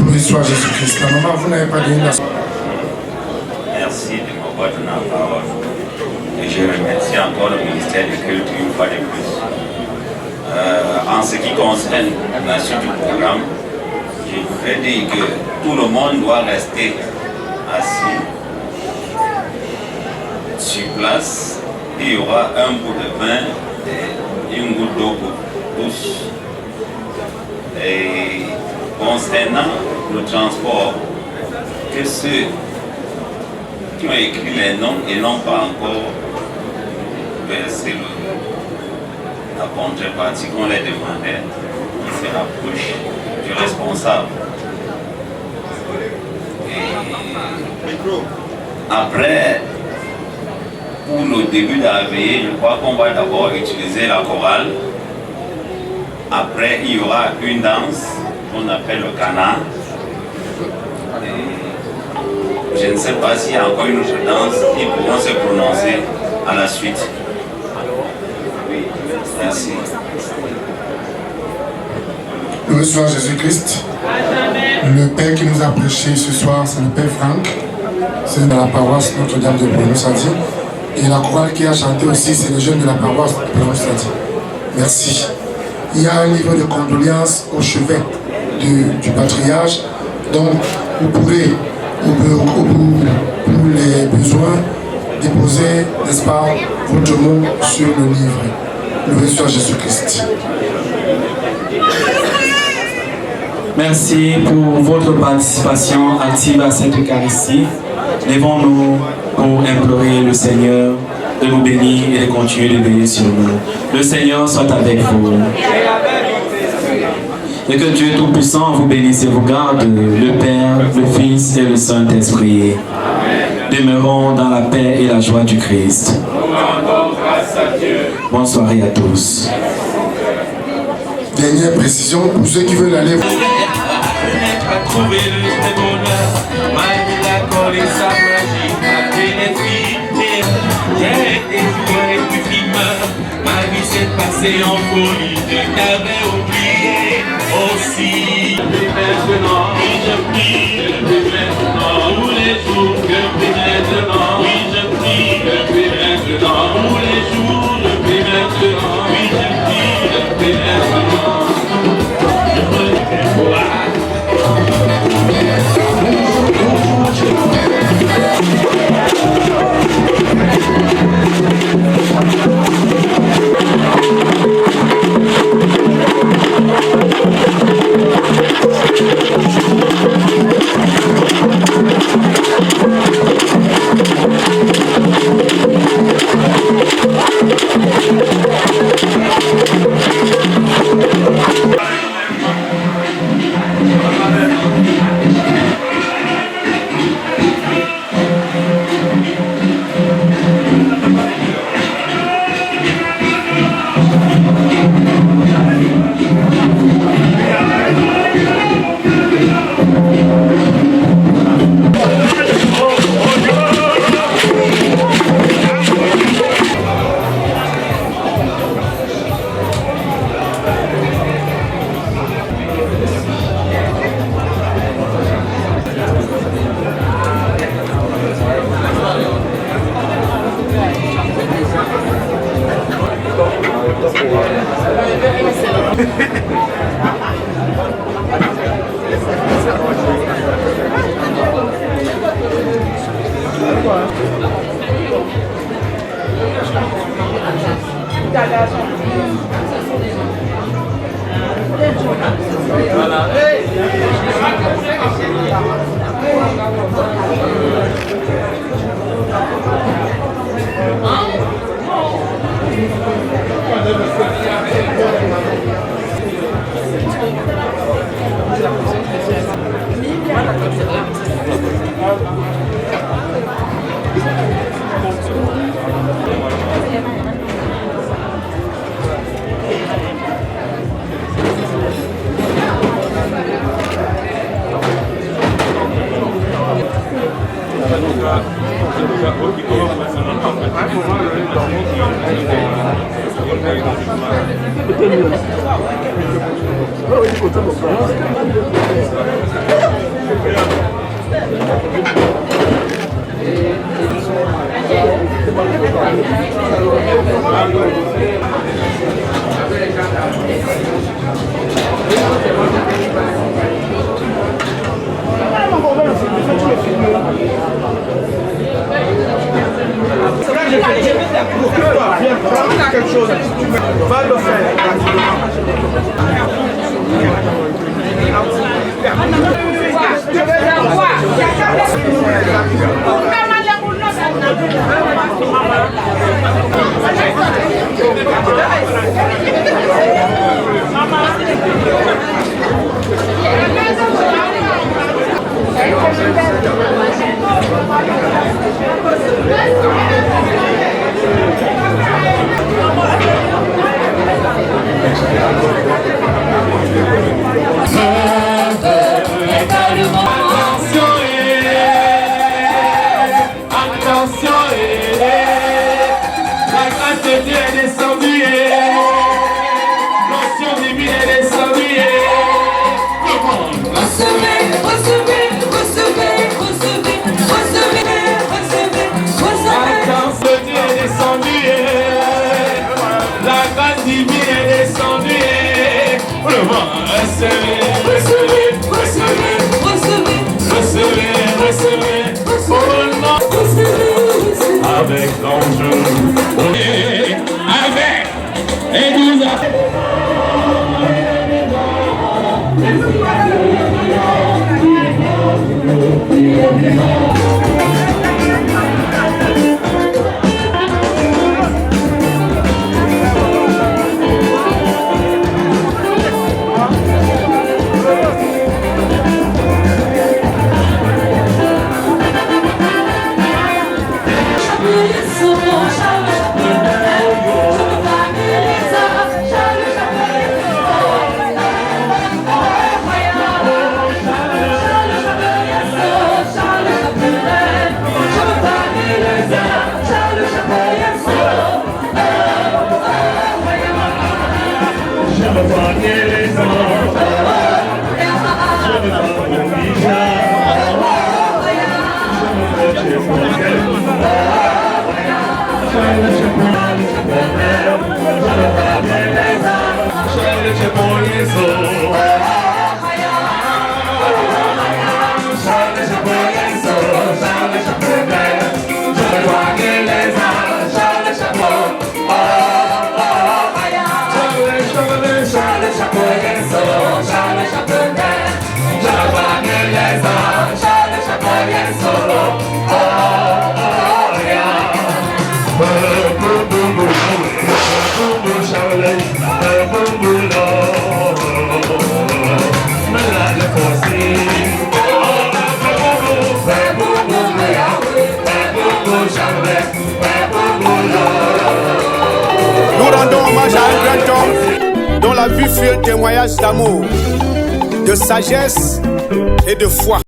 Loué soit Jésus-Christ. La maman, vous n'avez pas donné la... Merci de m'avoir donné la parole. Et je remercie encore le ministère de culte une fois de plus. En ce qui concerne la suite du programme, je voudrais dire que tout le monde doit rester assis sur place. Il y aura un bout de vin et une goutte d'eau pour tous. Et concernant le transport, que ceux qui ont écrit les noms et n'ont pas encore versé la contrepartie qu'on les demandait, ils se rapprochent du responsable. Et après, pour le début de la veillée, je crois qu'on va d'abord utiliser la chorale. Après, il y aura une danse qu'on appelle le canard. Et je ne sais pas s'il y a encore une autre danse, ils pourront se prononcer à la suite. Oui, merci. Loué soit Jésus-Christ. Le Père qui nous a prêché ce soir, c'est le Père Franck. C'est de la paroisse Notre-Dame de Prénom-Sadi. Et la chorale qui a chanté aussi, c'est les jeunes de la paroisse de Prénom-Sadi. Merci. Il y a un livre de condoléances au chevet du patriarche. Donc, vous pourrez, pour les besoins, déposer, n'est-ce pas, votre mot sur le livre. Loué soit Jésus-Christ. Merci pour votre participation active à cette Eucharistie. Levons-nous pour implorer le Seigneur de nous bénir et de continuer de veiller sur nous. Le Seigneur soit avec vous. Et que Dieu Tout-Puissant vous bénisse et vous garde, le Père, le Fils et le Saint-Esprit. Demeurons dans la paix et la joie du Christ. Bonne soirée à tous. Dernière précision, pour ceux qui veulent aller... Trouver le vrai bonheur, malgré l'accord et sa magie, malgré les filles, j'ai été joué du film, ma vie s'est passée en folie, je t'avais oublié aussi. Maintenant, oui je prie, maintenant, tous les jours, je prie maintenant, oui je prie, maintenant, tous les jours, je prie maintenant, oui je prie maintenant, je veux voir. Thank you. Avec l'enjeu, avec et nous rendons hommage à un grand homme dont la vie fut un témoignage d'amour, de sagesse et de foi.